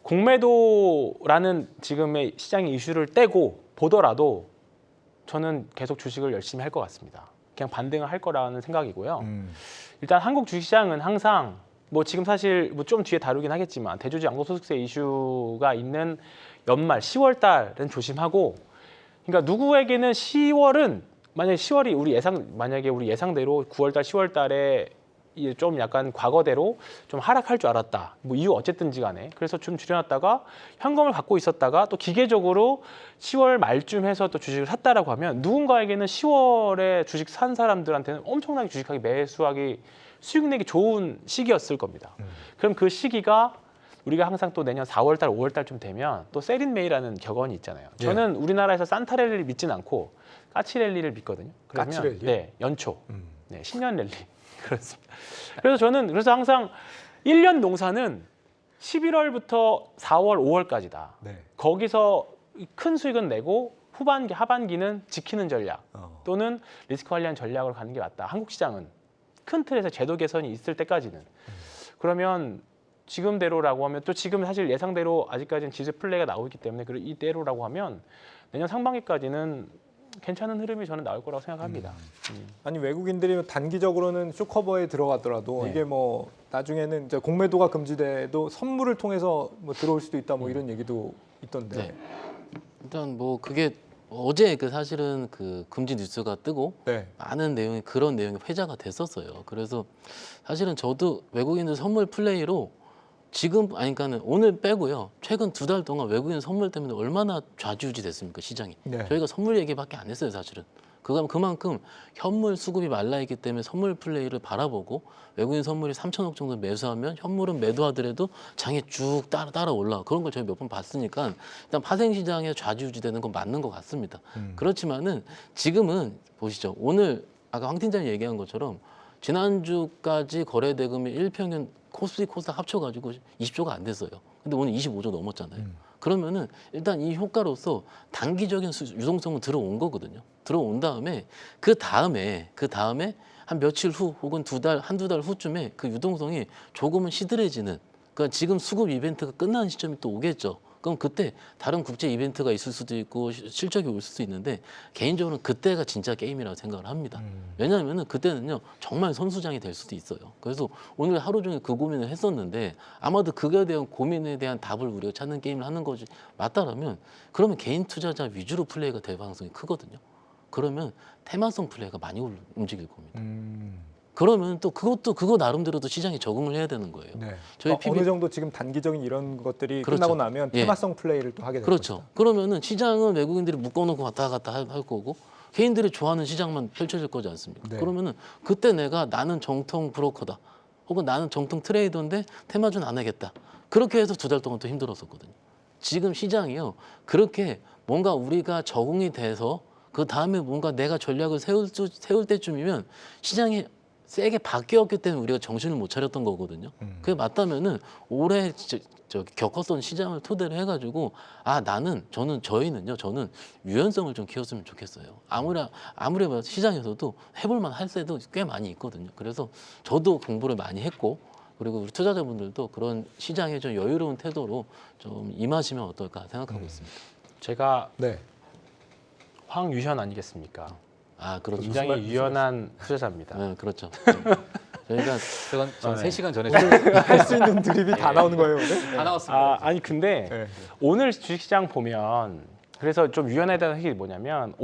[SPEAKER 4] 공매도라는 지금의 시장의 이슈를 떼고 보더라도 저는 계속 주식을 열심히 할 것 같습니다. 그냥 반등을 할 거라는 생각이고요. 일단 한국 주식시장은 항상 뭐 지금 사실 뭐 좀 뒤에 다루긴 하겠지만 대주주 양도소득세 이슈가 있는 연말 10월 달은 조심하고, 그러니까 누구에게는 10월은 만약에 우리 예상대로 9월 달 10월 달에 좀 약간 과거대로 좀 하락할 줄 알았다. 뭐 이유 어쨌든지 간에. 그래서 좀 줄여놨다가 현금을 갖고 있었다가 또 기계적으로 10월 말쯤 해서 또 주식을 샀다라고 하면 누군가에게는 10월에 주식 산 사람들한테는 엄청나게 주식하기 매수하기 수익 내기 좋은 시기였을 겁니다. 그럼 그 시기가 우리가 항상 또 내년 4월 달, 5월 달쯤 되면 또 세린메이라는 격언이 있잖아요. 저는 우리나라에서 산타랠리를 믿진 않고 까치랠리를 믿거든요. 그러면
[SPEAKER 1] 까치랠리요?
[SPEAKER 4] 네, 연초. 네, 10년 랠리. 그렇습니다. 그래서 항상 1년 농사는 11월부터 4월, 5월까지다.
[SPEAKER 1] 네.
[SPEAKER 4] 거기서 큰 수익은 내고 후반기, 하반기는 지키는 전략 또는 리스크 관리한 전략으로 가는 게 맞다. 한국 시장은 큰 틀에서 제도 개선이 있을 때까지는. 그러면 지금대로라고 하면 또 지금 사실 예상대로 아직까지는 지수 플레이가 나오고 있기 때문에 이대로라고 하면 내년 상반기까지는 괜찮은 흐름이 저는 나올 거라고 생각합니다.
[SPEAKER 1] 아니 외국인들이 단기적으로는 쇼커버에 들어가더라도
[SPEAKER 4] 네.
[SPEAKER 1] 이게 뭐 나중에는 이제 공매도가 금지돼도 선물을 통해서 뭐 들어올 수도 있다 뭐 이런 얘기도 있던데.
[SPEAKER 3] 네. 일단 뭐 그게 어제 사실은 그 금지 뉴스가 뜨고
[SPEAKER 1] 네.
[SPEAKER 3] 많은 내용이 그런 내용이 회자가 됐었어요. 그래서 사실은 저도 외국인들 선물 플레이로 지금 그러니까는 오늘 빼고요. 최근 2달 동안 외국인 선물 때문에 얼마나 좌지우지 됐습니까 시장이.
[SPEAKER 1] 네.
[SPEAKER 3] 저희가 선물 얘기밖에 안 했어요 사실은. 그만큼 현물 수급이 말라있기 때문에 선물 플레이를 바라보고 외국인 선물이 3천억 정도 매수하면 현물은 매도하더라도 장에 쭉 따라 올라. 그런 걸 저희 몇 번 봤으니까 일단 파생 시장에 좌지우지 되는 건 맞는 것 같습니다. 그렇지만은 지금은 보시죠. 오늘 아까 황 팀장이 얘기한 것처럼 지난주까지 거래 대금이 일평균 코스피 코스닥 합쳐가지고 20조가 안 됐어요. 근데 오늘 25조 넘었잖아요. 그러면은 일단 이 효과로서 단기적인 유동성은 들어온 거거든요. 들어온 다음에 그 다음에 한 며칠 후 혹은 한두 달 후쯤에 그 유동성이 조금은 시들해지는, 그러니까 지금 수급 이벤트가 끝나는 시점이 또 오겠죠. 그럼 그때 다른 국제 이벤트가 있을 수도 있고 실적이 올 수도 있는데 개인적으로는 그때가 진짜 게임이라고 생각을 합니다. 왜냐하면 그때는요 정말 선수장이 될 수도 있어요. 그래서 오늘 하루 종일 그 고민을 했었는데 아마도 그거에 대한 고민에 대한 답을 우리가 찾는 게임을 하는 것이 맞다라면 그러면 개인 투자자 위주로 플레이가 될 가능성이 크거든요. 그러면 테마성 플레이가 많이 움직일 겁니다. 그러면 또 그거 나름대로도 시장에 적응을 해야 되는 거예요.
[SPEAKER 1] 네.
[SPEAKER 3] 저희
[SPEAKER 1] 어느 정도 지금 단기적인 이런 것들이
[SPEAKER 3] 그렇죠.
[SPEAKER 1] 끝나고 나면
[SPEAKER 3] 예.
[SPEAKER 1] 테마성 플레이를 또 하게 될
[SPEAKER 3] 그렇죠.
[SPEAKER 1] 것이다.
[SPEAKER 3] 그러면은 시장은 외국인들이 묶어놓고 왔다 갔다 할 거고 개인들이 좋아하는 시장만 펼쳐질 거지 않습니까?
[SPEAKER 1] 네.
[SPEAKER 3] 그러면은 그때 나는 정통 브로커다. 혹은 나는 정통 트레이더인데 테마주는 안 하겠다. 그렇게 해서 2달 동안 또 힘들었었거든요. 지금 시장이요. 그렇게 뭔가 우리가 적응이 돼서 그 다음에 뭔가 내가 전략을 세울 때쯤이면 시장이 세게 바뀌었기 때문에 우리가 정신을 못 차렸던 거거든요. 그게 맞다면은 올해 겪었던 시장을 토대로 해가지고 저는 유연성을 좀 키웠으면 좋겠어요. 아무리 시장에서도 해볼만 할 때도 꽤 많이 있거든요. 그래서 저도 공부를 많이 했고 그리고 우리 투자자분들도 그런 시장에 좀 여유로운 태도로 좀 임하시면 어떨까 생각하고 있습니다.
[SPEAKER 4] 제가
[SPEAKER 1] 네.
[SPEAKER 4] 황유현 아니겠습니까?
[SPEAKER 3] 그렇죠.
[SPEAKER 4] 굉장히 유연한 투자자입니다.
[SPEAKER 3] 네, 그렇죠. 저희가
[SPEAKER 2] 그건 전
[SPEAKER 4] 네.
[SPEAKER 2] 3시간 전에
[SPEAKER 1] 할 수 있는 드립이 다 나오는 거예요 오늘?
[SPEAKER 2] 다 나왔습니다.
[SPEAKER 4] 아니 근데
[SPEAKER 1] 네.
[SPEAKER 4] 오늘 주식시장 보면 그래서 좀 유연하다는 얘기 뭐냐면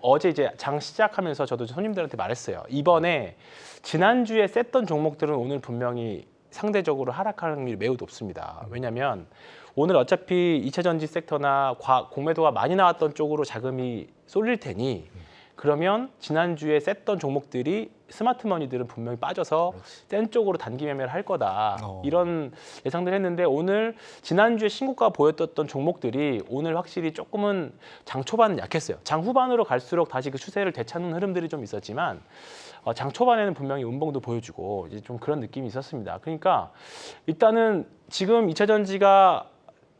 [SPEAKER 4] 어제 이제 장 시작하면서 저도 손님들한테 말했어요. 이번에 지난주에 셌던 종목들은 오늘 분명히 상대적으로 하락할 확률이 매우 높습니다. 왜냐하면 오늘 어차피 2차 전지 섹터나 공매도가 많이 나왔던 쪽으로 자금이 쏠릴 테니 그러면 지난주에 셌던 종목들이 스마트머니들은 분명히 빠져서 센 쪽으로 단기 매매를 할 거다. 이런 예상들 했는데 오늘 지난주에 신고가 보였던 종목들이 오늘 확실히 조금은 장 초반은 약했어요. 장 후반으로 갈수록 다시 그 추세를 되찾는 흐름들이 좀 있었지만 장 초반에는 분명히 음봉도 보여주고 이제 좀 그런 느낌이 있었습니다. 그러니까 일단은 지금 2차 전지가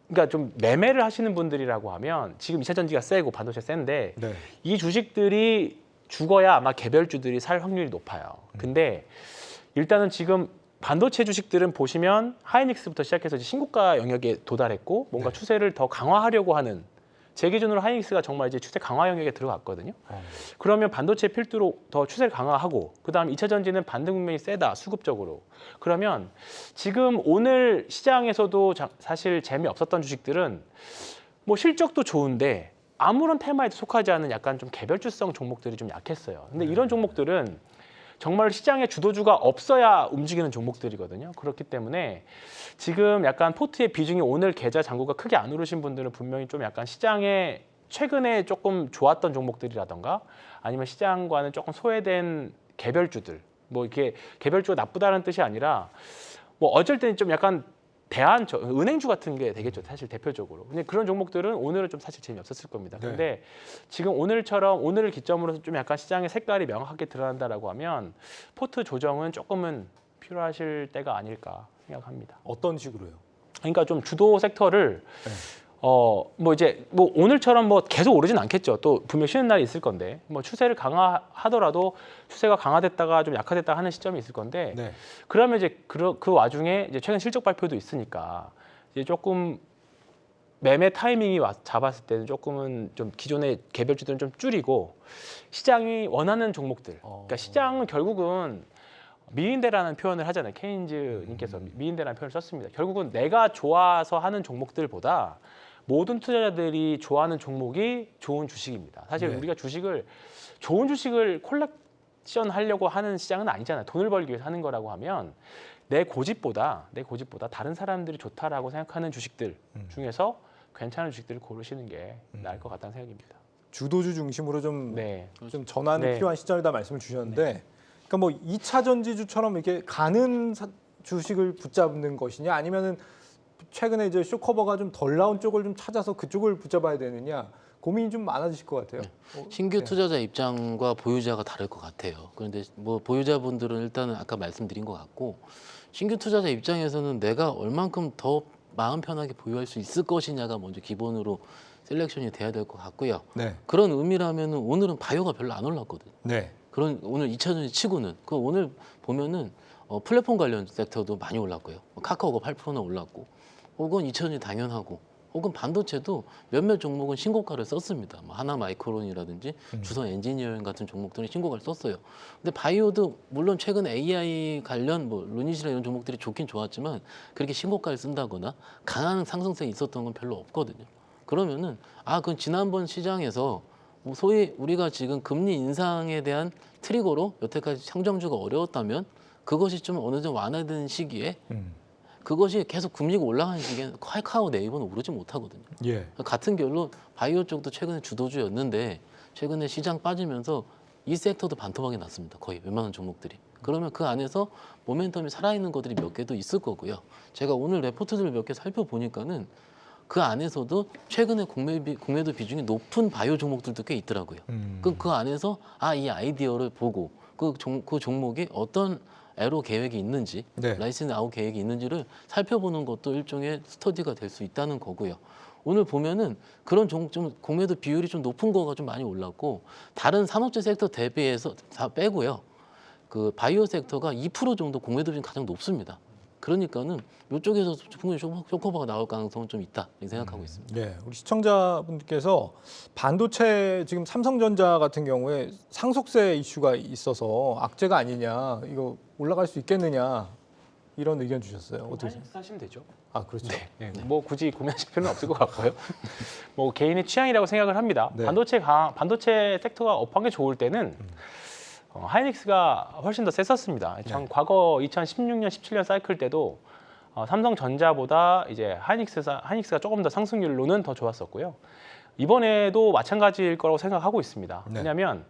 [SPEAKER 4] 그러니까 좀 매매를 하시는 분들이라고 하면 지금 2차 전지가 세고 반도체 센데
[SPEAKER 1] 네.
[SPEAKER 4] 이 주식들이 죽어야 아마 개별주들이 살 확률이 높아요. 근데 일단은 지금 반도체 주식들은 보시면 하이닉스부터 시작해서 이제 신고가 영역에 도달했고 뭔가 추세를 더 강화하려고 하는 제 기준으로 하이닉스가 정말 이제 추세 강화 영역에 들어갔거든요. 그러면 반도체 필두로 더 추세를 강화하고 그다음 2차 전지는 반등 국면이 세다 수급적으로. 그러면 지금 오늘 시장에서도 사실 재미없었던 주식들은 뭐 실적도 좋은데 아무런 테마에도 속하지 않은 약간 좀 개별주성 종목들이 좀 약했어요. 근데 이런 종목들은 정말 시장에 주도주가 없어야 움직이는 종목들이거든요. 그렇기 때문에 지금 약간 포트의 비중이 오늘 계좌 잔고가 크게 안 오르신 분들은 분명히 좀 약간 시장에 최근에 조금 좋았던 종목들이라던가 아니면 시장과는 조금 소외된 개별주들 뭐 이렇게 개별주가 나쁘다는 뜻이 아니라 뭐 어쩔 때는 좀 약간 은행주 같은 게 되겠죠. 사실 대표적으로. 근데 그런 종목들은 오늘은 좀 사실 재미없었을 겁니다.
[SPEAKER 1] 네.
[SPEAKER 4] 근데 지금 오늘을 기점으로 좀 약간 시장의 색깔이 명확하게 드러난다라고 하면 포트 조정은 조금은 필요하실 때가 아닐까 생각합니다.
[SPEAKER 1] 어떤 식으로요?
[SPEAKER 4] 그러니까 좀 주도 섹터를
[SPEAKER 1] 네.
[SPEAKER 4] 뭐 이제 뭐 오늘처럼 뭐 계속 오르진 않겠죠. 또 분명 쉬는 날이 있을 건데 뭐 추세를 강화하더라도 추세가 강화됐다가 좀 약화됐다 하는 시점이 있을 건데
[SPEAKER 1] 네.
[SPEAKER 4] 그러면 이제 그 와중에 이제 최근 실적 발표도 있으니까 이제 조금 매매 타이밍이 잡았을 때는 조금은 좀 기존의 개별주들은 좀 줄이고 시장이 원하는 종목들. 그러니까 시장은 결국은 미인대라는 표현을 하잖아요. 케인즈님께서 미인대라는 표현을 썼습니다. 결국은 내가 좋아서 하는 종목들보다 모든 투자자들이 좋아하는 종목이 좋은 주식입니다. 사실
[SPEAKER 1] 네.
[SPEAKER 4] 우리가 좋은 주식을 콜렉션 하려고 하는 시장은 아니잖아요. 돈을 벌기 위해서 하는 거라고 하면 내 고집보다 다른 사람들이 좋다라고 생각하는 주식들 중에서 괜찮은 주식들을 고르시는 게 나을 것 같다는 생각입니다.
[SPEAKER 1] 주도주 중심으로 좀 전환이
[SPEAKER 4] 네.
[SPEAKER 1] 필요한 시점이다 말씀을 주셨는데 그러니까 뭐 2차 전지주처럼 이렇게 가는 주식을 붙잡는 것이냐 아니면은 최근에 이제 쇼커버가 좀 덜 나온 쪽을 좀 찾아서 그쪽을 붙잡아야 되느냐 고민이 좀 많아지실 것 같아요.
[SPEAKER 3] 신규 투자자 입장과 보유자가 다를 것 같아요. 그런데 뭐 보유자분들은 일단은 아까 말씀드린 것 같고 신규 투자자 입장에서는 내가 얼만큼 더 마음 편하게 보유할 수 있을 것이냐가 먼저 기본으로 셀렉션이 돼야 될 것 같고요.
[SPEAKER 1] 네.
[SPEAKER 3] 그런 의미라면은 오늘은 바이오가 별로 안 올랐거든요.
[SPEAKER 1] 네.
[SPEAKER 3] 그런 오늘 2차 전지 치고는 그 오늘 보면은 플랫폼 관련 섹터도 많이 올랐고요. 카카오가 8%나 올랐고, 혹은 2차 전지 당연하고, 혹은 반도체도 몇몇 종목은 신고가를 썼습니다. 뭐 하나마이크론이라든지 주성 엔지니어링 같은 종목들은 신고가를 썼어요. 근데 바이오도 물론 최근 AI 관련 뭐 루닛이나 이런 종목들이 좋긴 좋았지만 그렇게 신고가를 쓴다거나 강한 상승세가 있었던 건 별로 없거든요. 그러면은 그건 지난번 시장에서 뭐 소위 우리가 지금 금리 인상에 대한 트리거로 여태까지 상장주가 어려웠다면 그것이 좀 어느 정도 완화되는 시기에 그것이 계속 금리가 올라가는 시기에 카카오 네이버는 오르지 못하거든요.
[SPEAKER 1] 예.
[SPEAKER 3] 같은 결로 바이오 쪽도 최근에 주도주였는데 최근에 시장 빠지면서 이 섹터도 반토막이 났습니다. 거의 웬만한 종목들이. 그러면 그 안에서 모멘텀이 살아있는 것들이 몇 개도 있을 거고요. 제가 오늘 레포트들을 몇 개 살펴보니까는 그 안에서도 최근에 공매도 비중이 높은 바이오 종목들도 꽤 있더라고요. 그 안에서 이 아이디어를 보고 그 종목이 어떤 애로 계획이 있는지
[SPEAKER 1] 네.
[SPEAKER 3] 라이센스 아웃 계획이 있는지를 살펴보는 것도 일종의 스터디가 될 수 있다는 거고요. 오늘 보면은 그런 좀 공매도 비율이 좀 높은 거가 좀 많이 올랐고 다른 산업재 섹터 대비해서 다 빼고요. 그 바이오 섹터가 2% 정도 공매도 비율이 가장 높습니다. 그러니까는 이쪽에서 충분히 쇼커버가 나올 가능성은 좀 있다 이렇게 생각하고 있습니다.
[SPEAKER 1] 네, 우리 시청자분들께서 반도체 지금 삼성전자 같은 경우에 상속세 이슈가 있어서 악재가 아니냐, 이거 올라갈 수 있겠느냐 이런 의견 주셨어요. 어떻게 생각하세요?
[SPEAKER 4] 하시면 되죠.
[SPEAKER 1] 그렇죠.
[SPEAKER 4] 네. 뭐 굳이 고민하실 필요는 없을 것 같고요. 뭐 개인의 취향이라고 생각을 합니다.
[SPEAKER 1] 네.
[SPEAKER 4] 반도체 섹터가 업한 게 좋을 때는 하이닉스가 훨씬 더 셌었습니다. 과거 2016년, 17년 사이클 때도 삼성전자보다 이제 하이닉스가 조금 더 상승률로는 더 좋았었고요. 이번에도 마찬가지일 거라고 생각하고 있습니다.
[SPEAKER 1] 네.
[SPEAKER 4] 왜냐하면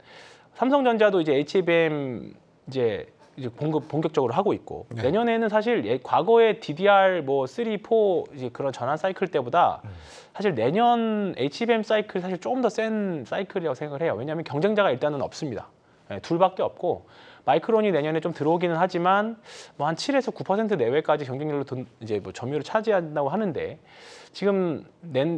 [SPEAKER 4] 삼성전자도 이제 HBM 이제 공급 본격적으로 하고 있고
[SPEAKER 1] 네.
[SPEAKER 4] 내년에는 사실 과거의 DDR 뭐 3, 4 이제 그런 전환 사이클 때보다 사실 내년 HBM 사이클 사실 조금 더 센 사이클이라고 생각을 해요. 왜냐하면 경쟁자가 일단은 없습니다. 네, 둘밖에 없고 마이크론이 내년에 좀 들어오기는 하지만 뭐 한 7에서 9% 내외까지 경쟁률로 이제 뭐 점유율을 차지한다고 하는데 지금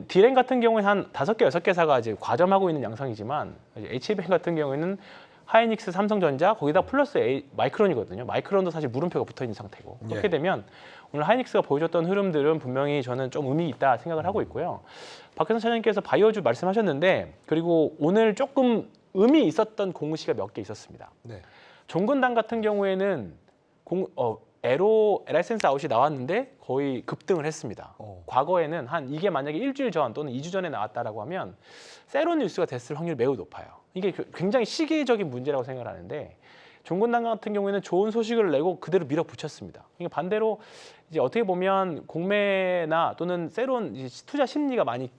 [SPEAKER 4] D램 같은 경우에 한 5개, 6개사가 이제 과점하고 있는 양상이지만 HBM 같은 경우에는 하이닉스, 삼성전자 거기다 플러스 마이크론이거든요. 마이크론도 사실 물음표가 붙어 있는 상태고 그렇게 되면 오늘 하이닉스가 보여줬던 흐름들은 분명히 저는 좀 의미 있다 생각을 하고 있고요. 박혜선 차장님께서 바이오주 말씀하셨는데 그리고 오늘 조금 의미 있었던 공시가 몇 개 있었습니다.
[SPEAKER 1] 네.
[SPEAKER 4] 종근당 같은 경우에는 에로 라이센스 아웃이 나왔는데 거의 급등을 했습니다. 과거에는 이게 만약에 일주일 전 또는 2주 전에 나왔다라고 하면 세론 뉴스가 됐을 확률이 매우 높아요. 이게 굉장히 시기적인 문제라고 생각을 하는데 종근당 같은 경우에는 좋은 소식을 내고 그대로 밀어붙였습니다. 그러니까 반대로 이제 어떻게 보면 공매나 또는 세론 투자 심리가 많이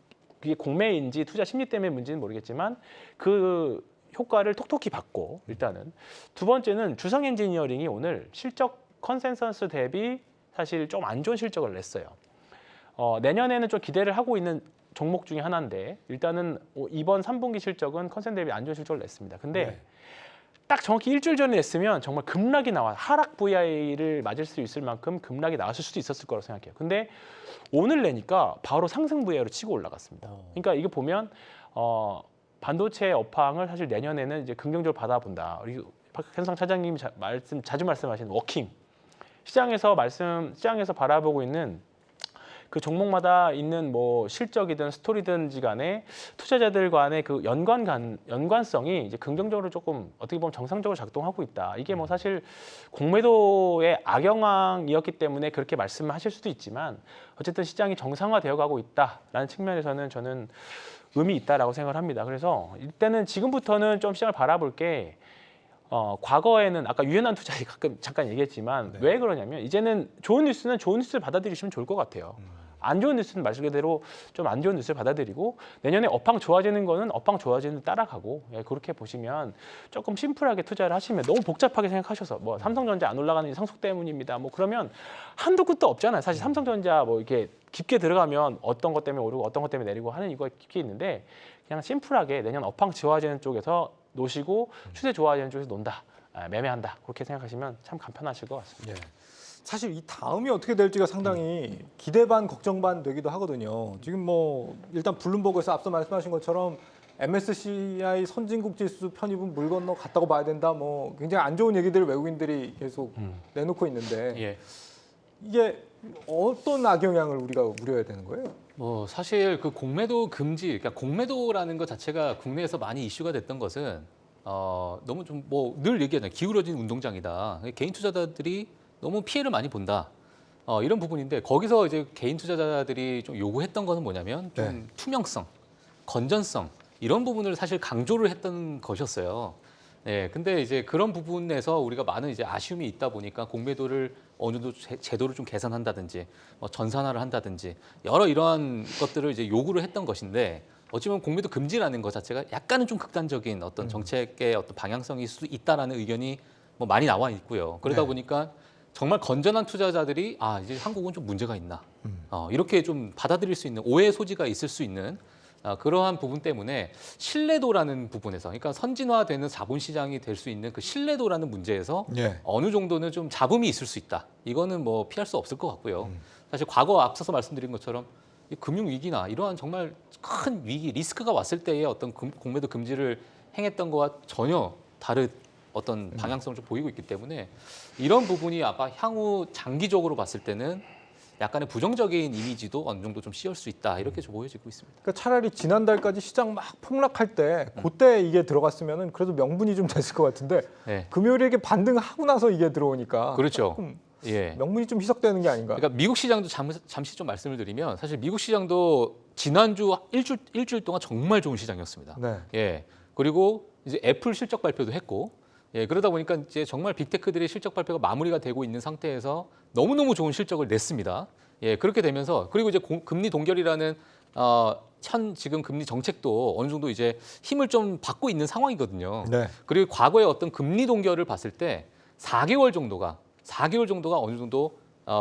[SPEAKER 4] 그게 공매인지 투자 심리 때문에 문제는 모르겠지만 그 효과를 톡톡히 받고 일단은 두 번째는 주성 엔지니어링이 오늘 실적 컨센서스 대비 사실 좀 안 좋은 실적을 냈어요. 내년에는 좀 기대를 하고 있는 종목 중에 하나인데 일단은 이번 3분기 실적은 컨센 대비 안 좋은 실적을 냈습니다. 근데
[SPEAKER 1] 네.
[SPEAKER 4] 딱 정확히 일주일 전에 냈으면 정말 급락이 하락 VI를 맞을 수 있을 만큼 급락이 나왔을 수도 있었을 거라고 생각해요. 근데 오늘 내니까 바로 상승 VI로 치고 올라갔습니다. 그러니까 이게 보면 반도체 업황을 사실 내년에는 이제 긍정적으로 받아본다. 그리고 박현상 차장님이 자주 말씀하시는 워킹 시장에서 바라보고 있는 그 종목마다 있는 뭐 실적이든 스토리든지 간에 투자자들 간의 그 연관성이 이제 긍정적으로 조금 어떻게 보면 정상적으로 작동하고 있다. 이게 뭐 사실 공매도의 악영향이었기 때문에 그렇게 말씀하실 수도 있지만 어쨌든 시장이 정상화되어 가고 있다라는 측면에서는 저는 의미 있다라고 생각을 합니다. 그래서 이때는 지금부터는 좀 시장을 바라볼 게 과거에는 아까 유연한 투자 가끔 잠깐 얘기했지만
[SPEAKER 1] 네.
[SPEAKER 4] 왜 그러냐면 이제는 좋은 뉴스는 좋은 뉴스를 받아들이시면 좋을 것 같아요. 안 좋은 뉴스는 말 그대로 좀 안 좋은 뉴스를 받아들이고 내년에 업황 좋아지는 거는 업황 좋아지는 따라가고 그렇게 보시면 조금 심플하게 투자를 하시면 너무 복잡하게 생각하셔서 뭐 삼성전자 안 올라가는 게 상속 때문입니다. 뭐 그러면 한도 끝도 없잖아요. 사실 삼성전자 뭐 이렇게 깊게 들어가면 어떤 것 때문에 오르고 어떤 것 때문에 내리고 하는 이유가 깊게 있는데 그냥 심플하게 내년 업황 좋아지는 쪽에서 놓으시고 추세 좋아지는 쪽에서 논다. 매매한다. 그렇게 생각하시면 참 간편하실 것 같습니다.
[SPEAKER 1] 예. 사실 이 다음이 어떻게 될지가 상당히 기대 반 걱정 반 되기도 하거든요. 지금 뭐 일단 블룸버그에서 앞서 말씀하신 것처럼 MSCI 선진국 지수 편입은 물 건너 갔다고 봐야 된다. 뭐 굉장히 안 좋은 얘기들을 외국인들이 계속 내놓고 있는데
[SPEAKER 2] 예.
[SPEAKER 1] 이게 어떤 악영향을 우리가 우려해야 되는 거예요?
[SPEAKER 2] 뭐 사실 그 공매도 금지, 그러니까 공매도라는 것 자체가 국내에서 많이 이슈가 됐던 것은 너무 좀 뭐 늘 얘기하잖아요. 기울어진 운동장이다. 개인 투자자들이 너무 피해를 많이 본다. 이런 부분인데 거기서 이제 개인 투자자들이 좀 요구했던 거는 뭐냐면 좀
[SPEAKER 1] 네.
[SPEAKER 2] 투명성, 건전성 이런 부분을 사실 강조를 했던 것이었어요. 네, 근데 이제 그런 부분에서 우리가 많은 이제 아쉬움이 있다 보니까 공매도를 어느 정도 제도를 좀 개선한다든지 뭐 전산화를 한다든지 여러 이러한 것들을 이제 요구를 했던 것인데 어찌 보면 공매도 금지라는 것 자체가 약간은 좀 극단적인 어떤 정책의 어떤 방향성일 수 있다라는 의견이 뭐 많이 나와 있고요. 그러다
[SPEAKER 1] 네.
[SPEAKER 2] 보니까 정말 건전한 투자자들이 이제 한국은 좀 문제가 있나 이렇게 좀 받아들일 수 있는 오해의 소지가 있을 수 있는 그러한 부분 때문에 신뢰도라는 부분에서 그러니까 선진화되는 자본시장이 될 수 있는 그 신뢰도라는 문제에서
[SPEAKER 1] 예.
[SPEAKER 2] 어느 정도는 좀 잡음이 있을 수 있다. 이거는 뭐 피할 수 없을 것 같고요. 사실 과거 앞서서 말씀드린 것처럼 이 금융위기나 이러한 정말 큰 위기, 리스크가 왔을 때의 어떤 공매도 금지를 행했던 것과 전혀 다른 어떤 방향성을 좀 보이고 있기 때문에 이런 부분이 아마 향후 장기적으로 봤을 때는 약간의 부정적인 이미지도 어느 정도 좀 씌울 수 있다 이렇게 좀 보여지고 있습니다.
[SPEAKER 1] 그러니까 차라리 지난달까지 시장 막 폭락할 때 그때 이게 들어갔으면은 그래도 명분이 좀 됐을 것 같은데
[SPEAKER 2] 네,
[SPEAKER 1] 금요일에 이게 반등하고 나서 이게 들어오니까
[SPEAKER 2] 그렇죠.
[SPEAKER 1] 조금
[SPEAKER 2] 예.
[SPEAKER 1] 명분이 좀 희석되는 게 아닌가.
[SPEAKER 2] 그러니까 미국 시장도 잠시 좀 말씀을 드리면 사실 미국 시장도 지난주 일주일 동안 정말 좋은 시장이었습니다.
[SPEAKER 1] 네.
[SPEAKER 2] 예. 그리고 이제 애플 실적 발표도 했고 예, 그러다 보니까 이제 정말 빅테크들이 실적 발표가 마무리가 되고 있는 상태에서 너무너무 좋은 실적을 냈습니다. 예, 그렇게 되면서 그리고 이제 금리 동결이라는 현 지금 금리 정책도 어느 정도 이제 힘을 좀 받고 있는 상황이거든요.
[SPEAKER 1] 네.
[SPEAKER 2] 그리고 과거의 어떤 금리 동결을 봤을 때 4개월 정도가 어느 정도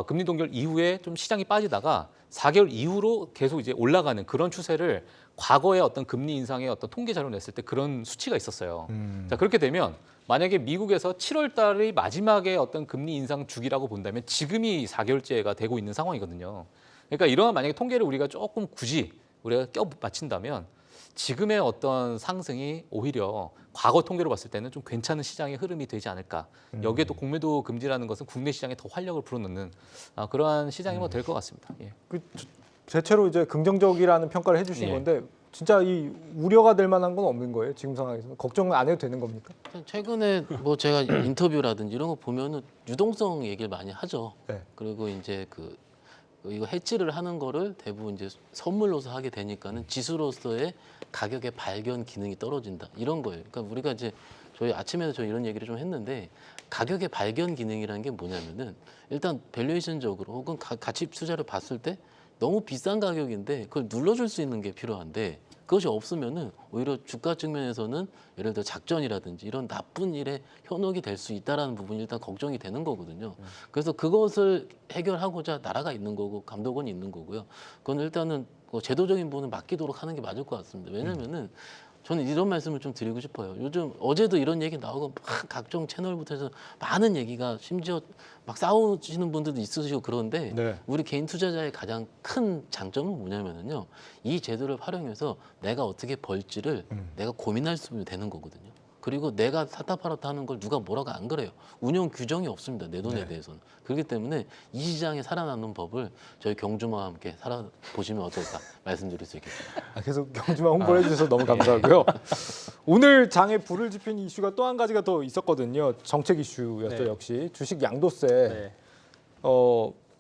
[SPEAKER 2] 금리 동결 이후에 좀 시장이 빠지다가 4개월 이후로 계속 이제 올라가는 그런 추세를 과거의 어떤 금리 인상의 어떤 통계 자료 냈을 때 그런 수치가 있었어요. 자, 그렇게 되면 만약에 미국에서 7월 달이 마지막에 어떤 금리 인상 주기라고 본다면 지금이 4개월째가 되고 있는 상황이거든요. 그러니까 이러한 만약에 통계를 우리가 조금 굳이 우리가 껴 맞춘다면 지금의 어떤 상승이 오히려 과거 통계로 봤을 때는 좀 괜찮은 시장의 흐름이 되지 않을까. 여기에 또 공매도 금지라는 것은 국내 시장에 더 활력을 불어넣는 그러한 시장이 뭐 될 것 같습니다. 예.
[SPEAKER 1] 대체로 이제 긍정적이라는 평가를 해주신
[SPEAKER 2] 예.
[SPEAKER 1] 건데 진짜 이 우려가 될 만한 건 없는 거예요? 지금 상황에서 걱정 안 해도 되는 겁니까?
[SPEAKER 3] 최근에 뭐 제가 인터뷰라든지 이런 거 보면은 유동성 얘기를 많이 하죠.
[SPEAKER 1] 네.
[SPEAKER 3] 그리고 이제 이거 해지를 하는 거를 대부분 이제 선물로서 하게 되니까는 지수로서의 가격의 발견 기능이 떨어진다 이런 거예요. 그러니까 우리가 이제 저희 아침에도 저 이런 얘기를 좀 했는데 가격의 발견 기능이라는 게 뭐냐면은 일단 밸류에이션적으로 혹은 가치 투자를 봤을 때 너무 비싼 가격인데 그걸 눌러줄 수 있는 게 필요한데 그것이 없으면은 오히려 주가 측면에서는 예를 들어 작전이라든지 이런 나쁜 일에 현혹이 될 수 있다라는 부분이 일단 걱정이 되는 거거든요. 그래서 그것을 해결하고자 나라가 있는 거고 감독원이 있는 거고요. 그건 일단은 제도적인 부분을 맡기도록 하는 게 맞을 것 같습니다. 왜냐면은 저는 이런 말씀을 좀 드리고 싶어요. 요즘 어제도 이런 얘기 나오고 막 각종 채널부터 해서 많은 얘기가 심지어 막 싸우시는 분들도 있으시고 그런데
[SPEAKER 1] 네.
[SPEAKER 3] 우리 개인 투자자의 가장 큰 장점은 뭐냐면은요. 이 제도를 활용해서 내가 어떻게 벌지를 내가 고민할 수 되는 거거든요. 그리고 내가 사타 팔았다 하는 걸 누가 뭐라고 안 그래요. 운영 규정이 없습니다. 내 돈에
[SPEAKER 1] 네.
[SPEAKER 3] 대해서는. 그렇기 때문에 이 시장에 살아남는 법을 저희 경주마와 함께 살아보시면 어떨까 말씀드릴 수 있겠습니다.
[SPEAKER 1] 계속 경주만 홍보를 해주셔서 너무 감사하고요. 오늘 장에 불을 지핀 이슈가 또 한 가지가 더 있었거든요. 정책 이슈였죠.
[SPEAKER 4] 네.
[SPEAKER 1] 역시 주식 양도세.
[SPEAKER 4] 네.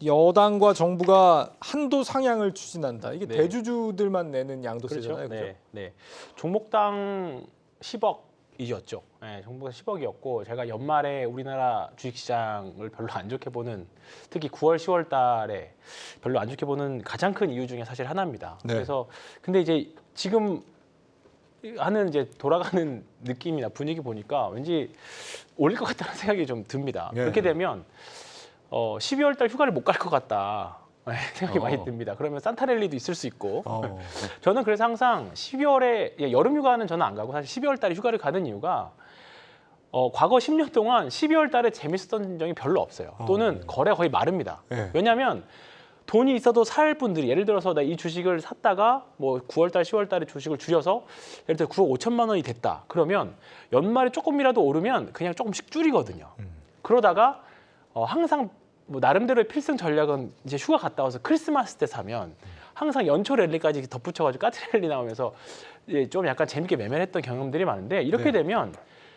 [SPEAKER 1] 여당과 정부가 한도 상향을 추진한다. 이게
[SPEAKER 4] 네.
[SPEAKER 1] 대주주들만 내는 양도세잖아요. 그렇죠?
[SPEAKER 4] 네, 네. 종목당 10억이었죠. 네, 종목당 10억이었고 제가 연말에 우리나라 주식시장을 별로 안 좋게 보는 특히 9월, 10월 달에 별로 안 좋게 보는 가장 큰 이유 중에 사실 하나입니다.
[SPEAKER 1] 네.
[SPEAKER 4] 그래서 근데 이제 지금 하는 이제 돌아가는 느낌이나 분위기 보니까 왠지 올릴 것 같다는 생각이 좀 듭니다.
[SPEAKER 1] 네.
[SPEAKER 4] 그렇게 되면 12월 달 휴가를 못 갈 것 같다. 네, 생각이 많이 듭니다. 그러면 산타랠리도 있을 수 있고 저는 그래서 항상 12월에 여름 휴가는 저는 안 가고 사실 12월 달에 휴가를 가는 이유가 과거 10년 동안 12월 달에 재밌었던 적이 별로 없어요. 또는 거래가 거의 마릅니다.
[SPEAKER 1] 네.
[SPEAKER 4] 왜냐하면 돈이 있어도 살 분들이 예를 들어서 나 이 주식을 샀다가 뭐 9월 달, 10월 달에 주식을 줄여서 예를 들어 9억 5천만 원이 됐다. 그러면 연말에 조금이라도 오르면 그냥 조금씩 줄이거든요. 그러다가 항상 뭐 나름대로의 필승 전략은 이제 휴가 갔다 와서 크리스마스 때 사면 항상 연초 랠리까지 덧붙여가지고 까트랠리 나오면서 이제 좀 약간 재밌게 매매했던 경험들이 많은데 이렇게
[SPEAKER 1] 네.
[SPEAKER 4] 되면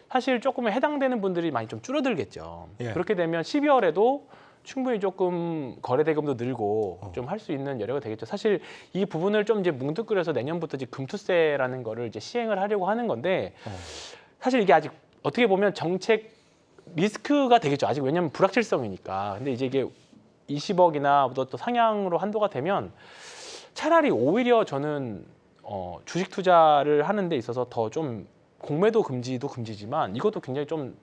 [SPEAKER 4] 사실 조금 해당되는 분들이 많이 좀 줄어들겠죠.
[SPEAKER 1] 예.
[SPEAKER 4] 그렇게 되면 12월에도 충분히 조금 거래 대금도 늘고 좀 할 수 있는 여력이 되겠죠. 사실 이 부분을 좀 이제 뭉뚱그려서 내년부터 이제 금투세라는 거를 이제 시행을 하려고 하는 건데 사실 이게 아직 어떻게 보면 정책 리스크가 되겠죠. 아직 왜냐하면 불확실성이니까. 근데 이제 이게 20억이나 또 상향으로 한도가 되면 차라리 오히려 저는 주식 투자를 하는 데 있어서 더 좀 공매도 금지도 금지지만 이것도 굉장히 좀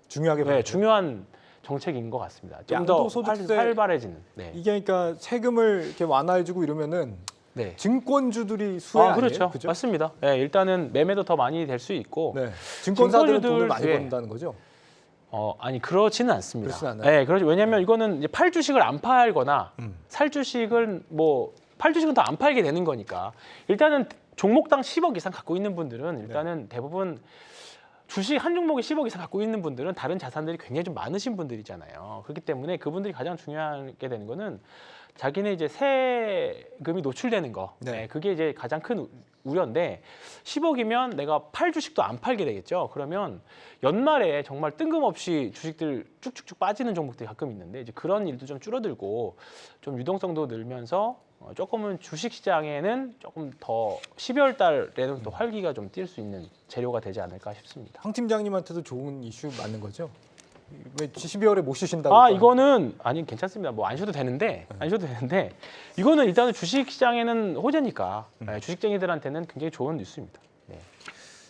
[SPEAKER 1] 중요하게
[SPEAKER 4] 네,
[SPEAKER 1] 봐요.
[SPEAKER 4] 중요한 정책인 것 같습니다. 좀 더
[SPEAKER 1] 양도소득세
[SPEAKER 4] 활발해지는. 네.
[SPEAKER 1] 이게 그러니까 세금을 이렇게 완화해주고 이러면은
[SPEAKER 4] 네.
[SPEAKER 1] 증권주들이 수혜 아니에요?
[SPEAKER 4] 그렇죠.
[SPEAKER 1] 그죠?
[SPEAKER 4] 맞습니다. 네, 일단은 매매도 더 많이 될 수 있고.
[SPEAKER 1] 네. 증권사들은
[SPEAKER 4] 증권주들,
[SPEAKER 1] 돈을 많이
[SPEAKER 4] 예.
[SPEAKER 1] 번다는 거죠?
[SPEAKER 4] 아니 그렇지는 않습니다.
[SPEAKER 1] 그렇진 않아요?
[SPEAKER 4] 네, 그렇죠. 왜냐하면 이거는 이제 팔 주식을 안 팔거나 살 주식은 뭐 팔 주식은 더 안 팔게 되는 거니까 일단은 종목당 10억 이상 갖고 있는 분들은 일단은 대부분 주식 한 종목에 10억 이상 갖고 있는 분들은 다른 자산들이 굉장히 좀 많으신 분들이잖아요. 그렇기 때문에 그분들이 가장 중요하게 되는 거는 자기네 이제 세금이 노출되는 거.
[SPEAKER 1] 네.
[SPEAKER 4] 네, 그게 이제 가장 큰 우려인데 10억이면 내가 팔 주식도 안 팔게 되겠죠. 그러면 연말에 정말 뜬금없이 주식들 쭉쭉쭉 빠지는 종목들이 가끔 있는데 이제 그런 일도 좀 줄어들고 좀 유동성도 늘면서 조금은 주식 시장에는 조금 더 12월 달에는 또 활기가 좀 뛸 수 있는 재료가 되지 않을까 싶습니다.
[SPEAKER 1] 황 팀장님한테도 좋은 이슈 맞는 거죠? 왜 12월에 못 쉬신다고?
[SPEAKER 4] 이거는 아니 괜찮습니다. 뭐 안 쉬어도 되는데 이거는 일단은 주식 시장에는 호재니까 주식쟁이들한테는 굉장히 좋은 뉴스입니다. 네.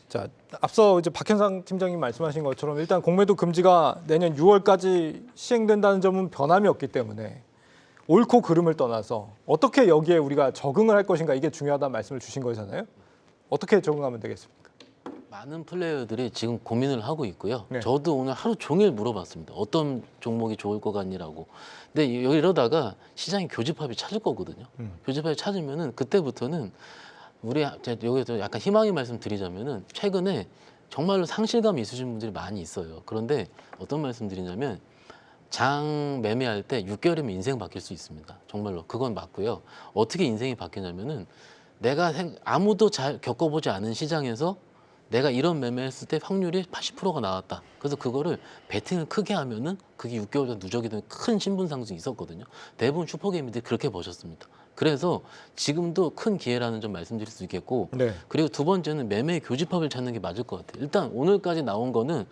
[SPEAKER 1] 자, 앞서 이제 박현상 팀장님 말씀하신 것처럼 일단 공매도 금지가 내년 6월까지 시행된다는 점은 변함이 없기 때문에 옳고 그름을 떠나서 어떻게 여기에 우리가 적응을 할 것인가 이게 중요하다는 말씀을 주신 거잖아요. 어떻게 적응하면 되겠습니까?
[SPEAKER 3] 많은 플레이어들이 지금 고민을 하고 있고요.
[SPEAKER 1] 네.
[SPEAKER 3] 저도 오늘 하루 종일 물어봤습니다. 어떤 종목이 좋을 것 같니라고. 근데 이러다가 시장이 교집합이 찾을 거거든요. 교집합이 찾으면은 그때부터는 제가 여기서 약간 희망의 말씀 드리자면은 최근에 정말로 상실감이 있으신 분들이 많이 있어요. 그런데 어떤 말씀 드리냐면 장 매매할 때 6개월이면 인생 바뀔 수 있습니다. 정말로 그건 맞고요. 어떻게 인생이 바뀌냐면은 내가 아무도 잘 겪어보지 않은 시장에서 내가 이런 매매했을 때 확률이 80%가 나왔다. 그래서 그거를 베팅을 크게 하면은 그게 6개월 전 누적이 되는 큰 신분 상승이 있었거든요. 대부분 슈퍼게임들이 그렇게 보셨습니다. 그래서 지금도 큰 기회라는 점 말씀드릴 수 있겠고,
[SPEAKER 1] 네.
[SPEAKER 3] 그리고 두 번째는 매매의 교집합을 찾는 게 맞을 것 같아요. 일단 오늘까지 나온 거는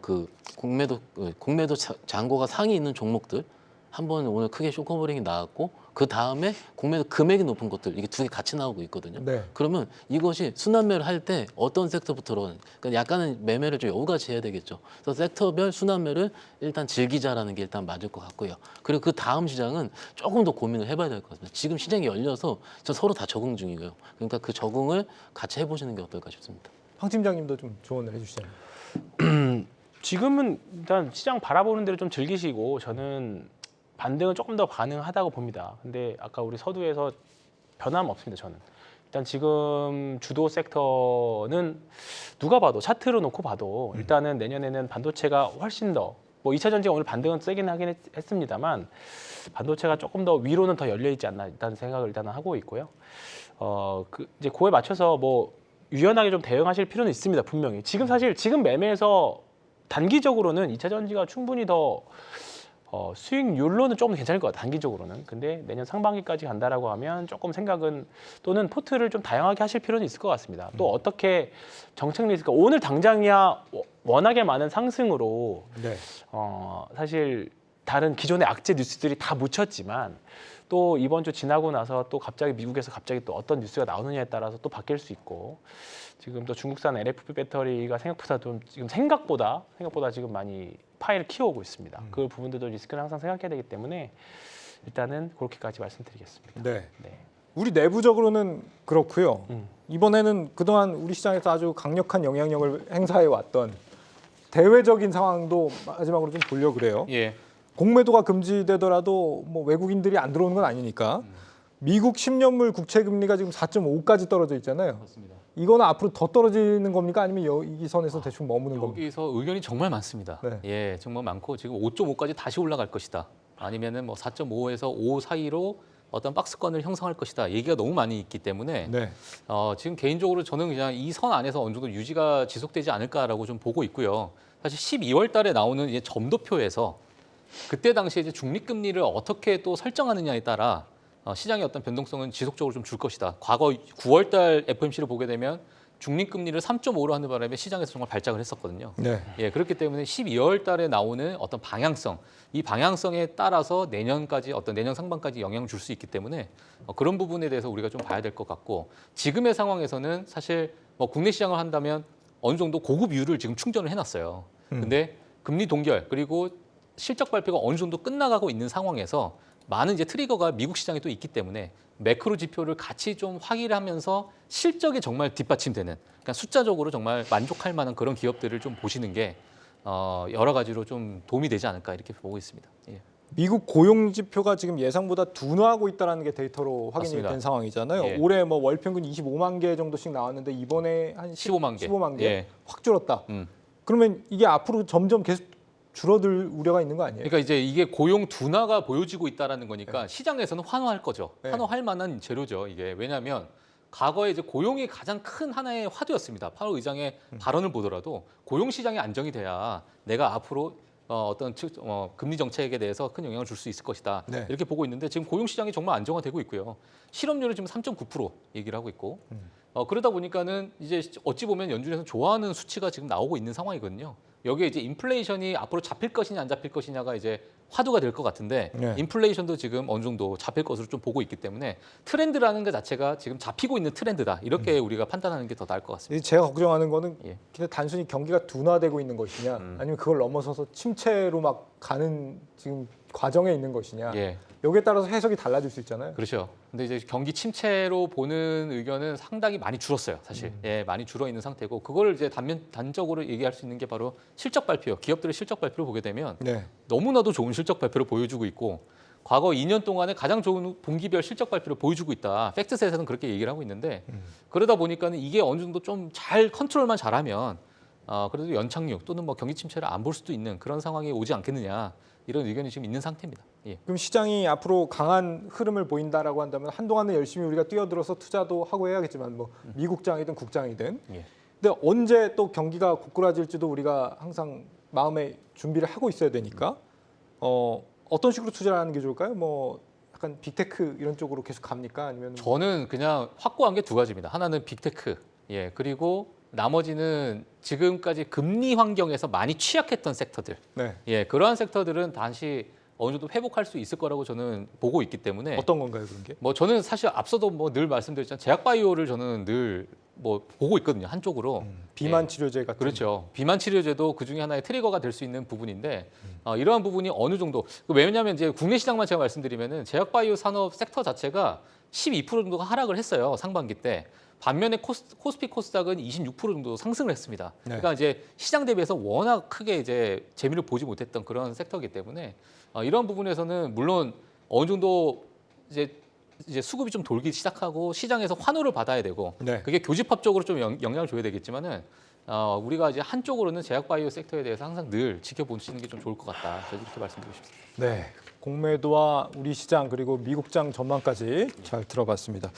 [SPEAKER 3] 그 공매도 잔고가 상위 있는 종목들 한번 오늘 크게 쇼커버링이 나왔고, 그 다음에 공매도 금액이 높은 것들 이게 두 개 같이 나오고 있거든요.
[SPEAKER 1] 네.
[SPEAKER 3] 그러면 이것이 순환매를 할 때 어떤 섹터부터로 그러니까 약간은 매매를 좀 여우같이 해야 되겠죠. 그래서 섹터별 순환매를 일단 즐기자라는 게 일단 맞을 것 같고요. 그리고 그 다음 시장은 조금 더 고민을 해봐야 될 것 같습니다. 지금 시장이 열려서 서로 다 적응 중이고요. 그러니까 그 적응을 같이 해보시는 게 어떨까 싶습니다.
[SPEAKER 1] 황 팀장님도 좀 조언을 해주시죠.
[SPEAKER 4] 지금은 일단 시장 바라보는 대로 좀 즐기시고 저는 반등은 조금 더 가능하다고 봅니다. 근데 아까 우리 서두에서 변함 없습니다. 저는 일단 지금 주도 섹터는 누가 봐도 차트로 놓고 봐도 일단은 내년에는 반도체가 훨씬 더 뭐 2차 전지가 오늘 반등은 세긴 하긴 했습니다만 반도체가 조금 더 위로는 더 열려 있지 않나 일단 생각을 일단은 하고 있고요. 이제 그거에 맞춰서 뭐 유연하게 좀 대응하실 필요는 있습니다. 분명히 사실 지금 매매에서 단기적으로는 2차 전지가 충분히 더 수익률로는 조금 괜찮을 것 같아요. 단기적으로는. 근데 내년 상반기까지 간다라고 하면 조금 생각은 또는 포트를 좀 다양하게 하실 필요는 있을 것 같습니다. 또 어떻게 정책 리스크가 오늘 당장이야 워낙에 많은 상승으로
[SPEAKER 1] 네.
[SPEAKER 4] 사실 다른 기존의 악재 뉴스들이 다 묻혔지만 또 이번 주 지나고 나서 또 갑자기 미국에서 갑자기 또 어떤 뉴스가 나오느냐에 따라서 또 바뀔 수 있고 지금 또 중국산 LFP 배터리가 생각보다 좀 지금 생각보다 지금 많이 파이를 키워오고 있습니다. 그 부분들도 리스크를 항상 생각해야 되기 때문에 일단은 그렇게까지 말씀드리겠습니다.
[SPEAKER 1] 네.
[SPEAKER 4] 네.
[SPEAKER 1] 우리 내부적으로는 그렇고요. 이번에는 그동안 우리 시장에서 아주 강력한 영향력을 행사해 왔던 대외적인 상황도 마지막으로 좀 보려고 그래요.
[SPEAKER 2] 예.
[SPEAKER 1] 공매도가 금지되더라도 뭐 외국인들이 안 들어오는 건 아니니까 미국 10년물 국채 금리가 지금 4.5까지 떨어져 있잖아요.
[SPEAKER 2] 맞습니다.
[SPEAKER 1] 이거는 앞으로 더 떨어지는 겁니까? 아니면 이 선에서 대충 머무는 겁니까?
[SPEAKER 2] 여기서 의견이 정말 많습니다.
[SPEAKER 1] 네.
[SPEAKER 2] 예, 정말 많고 지금 5.5까지 다시 올라갈 것이다. 아니면은 뭐 4.5에서 5 사이로 어떤 박스권을 형성할 것이다. 얘기가 너무 많이 있기 때문에
[SPEAKER 1] 네.
[SPEAKER 2] 지금 개인적으로 저는 그냥 이 선 안에서 어느 정도 유지가 지속되지 않을까라고 좀 보고 있고요. 사실 12월 달에 나오는 이제 점도표에서 그때 당시에 이제 중립금리를 어떻게 또 설정하느냐에 따라 시장의 어떤 변동성은 지속적으로 좀 줄 것이다. 과거 9월 달 FOMC를 보게 되면 중립금리를 3.5로 하는 바람에 시장에서 정말 발작을 했었거든요.
[SPEAKER 1] 네.
[SPEAKER 2] 예, 그렇기 때문에 12월 달에 나오는 어떤 방향성, 이 방향성에 따라서 내년까지 어떤 내년 상반까지 영향을 줄 수 있기 때문에 그런 부분에 대해서 우리가 좀 봐야 될 것 같고 지금의 상황에서는 사실 뭐 국내 시장을 한다면 어느 정도 고급유를 지금 충전을 해놨어요. 근데 금리 동결 그리고 실적 발표가 어느 정도 끝나가고 있는 상황에서 많은 이제 트리거가 미국 시장에 또 있기 때문에 매크로 지표를 같이 좀 확인하면서 실적에 정말 뒷받침되는 그러니까 숫자적으로 정말 만족할 만한 그런 기업들을 좀 보시는 게 여러 가지로 좀 도움이 되지 않을까 이렇게 보고 있습니다. 예.
[SPEAKER 1] 미국 고용 지표가 지금 예상보다 둔화하고 있다는 게 데이터로 확인이
[SPEAKER 2] 맞습니다.
[SPEAKER 1] 된 상황이잖아요.
[SPEAKER 2] 예.
[SPEAKER 1] 올해 뭐 월 평균 25만 개 정도씩 나왔는데 이번에 한
[SPEAKER 2] 15만 개.
[SPEAKER 1] 15만 개
[SPEAKER 2] 예.
[SPEAKER 1] 확 줄었다.
[SPEAKER 2] 음.
[SPEAKER 1] 그러면 이게 앞으로 점점 계속 줄어들 우려가 있는 거 아니에요?
[SPEAKER 2] 그러니까 이제 이게 고용 둔화가 보여지고 있다라는 거니까 시장에서는 환호할 거죠.
[SPEAKER 1] 네.
[SPEAKER 2] 환호할 만한 재료죠. 이게 왜냐하면 과거에 이제 고용이 가장 큰 하나의 화두였습니다. 파월 의장의 발언을 보더라도 고용 시장이 안정이 돼야 내가 앞으로 어떤 금리 정책에 대해서 큰 영향을 줄 수 있을 것이다.
[SPEAKER 1] 네.
[SPEAKER 2] 이렇게 보고 있는데 지금 고용 시장이 정말 안정화되고 있고요. 실업률은 지금 3.9% 얘기를 하고 있고 그러다 보니까는 이제 어찌 보면 연준에서 좋아하는 수치가 지금 나오고 있는 상황이거든요. 여기에 이제 인플레이션이 앞으로 잡힐 것이냐 안 잡힐 것이냐가 이제 화두가 될 것 같은데
[SPEAKER 1] 네.
[SPEAKER 2] 인플레이션도 지금 어느 정도 잡힐 것으로 좀 보고 있기 때문에 트렌드라는 것 자체가 지금 잡히고 있는 트렌드다. 이렇게 우리가 판단하는 게 더 나을 것 같습니다.
[SPEAKER 1] 제가 걱정하는 거는
[SPEAKER 2] 예.
[SPEAKER 1] 그냥 단순히 경기가 둔화되고 있는 것이냐, 아니면 그걸 넘어서서 침체로 막 가는 지금 과정에 있는 것이냐.
[SPEAKER 2] 예.
[SPEAKER 1] 여기에 따라서 해석이 달라질 수 있잖아요.
[SPEAKER 2] 그렇죠. 근데 이제 경기 침체로 보는 의견은 상당히 많이 줄었어요, 사실. 예, 많이 줄어 있는 상태고 그걸 이제 단적으로 얘기할 수 있는 게 바로 실적 발표요. 기업들의 실적 발표를 보게 되면
[SPEAKER 1] 네.
[SPEAKER 2] 너무나도 좋은 실적 발표를 보여주고 있고 과거 2년 동안에 가장 좋은 분기별 실적 발표를 보여주고 있다. 팩트셋에서는 그렇게 얘기를 하고 있는데 그러다 보니까는 이게 어느 정도 좀 잘 컨트롤만 잘하면 그래도 연착륙 또는 뭐 경기 침체를 안 볼 수도 있는 그런 상황이 오지 않겠느냐 이런 의견이 지금 있는 상태입니다. 예.
[SPEAKER 1] 그럼 시장이 앞으로 강한 흐름을 보인다라고 한다면 한동안은 열심히 우리가 뛰어들어서 투자도 하고 해야겠지만 뭐 미국장이든 국장이든
[SPEAKER 2] 예.
[SPEAKER 1] 근데 언제 또 경기가 고꾸라질지도 우리가 항상 마음에 준비를 하고 있어야 되니까 어떤 식으로 투자를 하는 게 좋을까요? 뭐 약간 빅테크 이런 쪽으로 계속 갑니까? 아니면
[SPEAKER 2] 저는 그냥 확고한 게 두 가지입니다. 하나는 빅테크, 예, 그리고 나머지는 지금까지 금리 환경에서 많이 취약했던 섹터들,
[SPEAKER 1] 네.
[SPEAKER 2] 예, 그러한 섹터들은 다시 어느 정도 회복할 수 있을 거라고 저는 보고 있기 때문에
[SPEAKER 1] 어떤 건가요, 그런 게?
[SPEAKER 2] 뭐 저는 사실 앞서도 뭐 늘 말씀드렸지만 제약바이오를 저는 늘 뭐 보고 있거든요, 한쪽으로.
[SPEAKER 1] 비만
[SPEAKER 2] 예.
[SPEAKER 1] 치료제 같은.
[SPEAKER 2] 그렇죠. 비만 치료제도 그 중에 하나의 트리거가 될 수 있는 부분인데 이러한 부분이 어느 정도 왜냐하면 이제 국내 시장만 제가 말씀드리면은 제약바이오 산업 섹터 자체가 12% 정도가 하락을 했어요, 상반기 때. 반면에 코스피 코스닥은 26% 정도 상승을 했습니다.
[SPEAKER 1] 네.
[SPEAKER 2] 그러니까 이제 시장 대비해서 워낙 크게 이제 재미를 보지 못했던 그런 섹터이기 때문에 이런 부분에서는 물론 어느 정도 이제 수급이 좀 돌기 시작하고 시장에서 환호를 받아야 되고
[SPEAKER 1] 네.
[SPEAKER 2] 그게 교집합적으로 좀 영향을 줘야 되겠지만은 우리가 이제 한쪽으로는 제약바이오 섹터에 대해서 항상 늘 지켜보시는 게 좀 좋을 것 같다. 저는 이렇게 말씀드리고 싶습니다.
[SPEAKER 1] 네. 공매도와 우리 시장 그리고 미국장 전망까지 잘 들어봤습니다.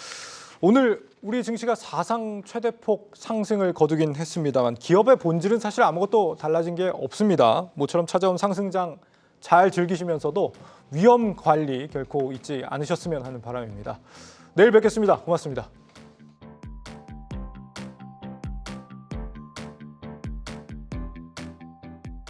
[SPEAKER 1] 오늘 우리 증시가 사상 최대폭 상승을 거두긴 했습니다만 기업의 본질은 사실 아무것도 달라진 게 없습니다. 모처럼 찾아온 상승장 잘 즐기시면서도 위험 관리 결코 잊지 않으셨으면 하는 바람입니다. 내일 뵙겠습니다. 고맙습니다.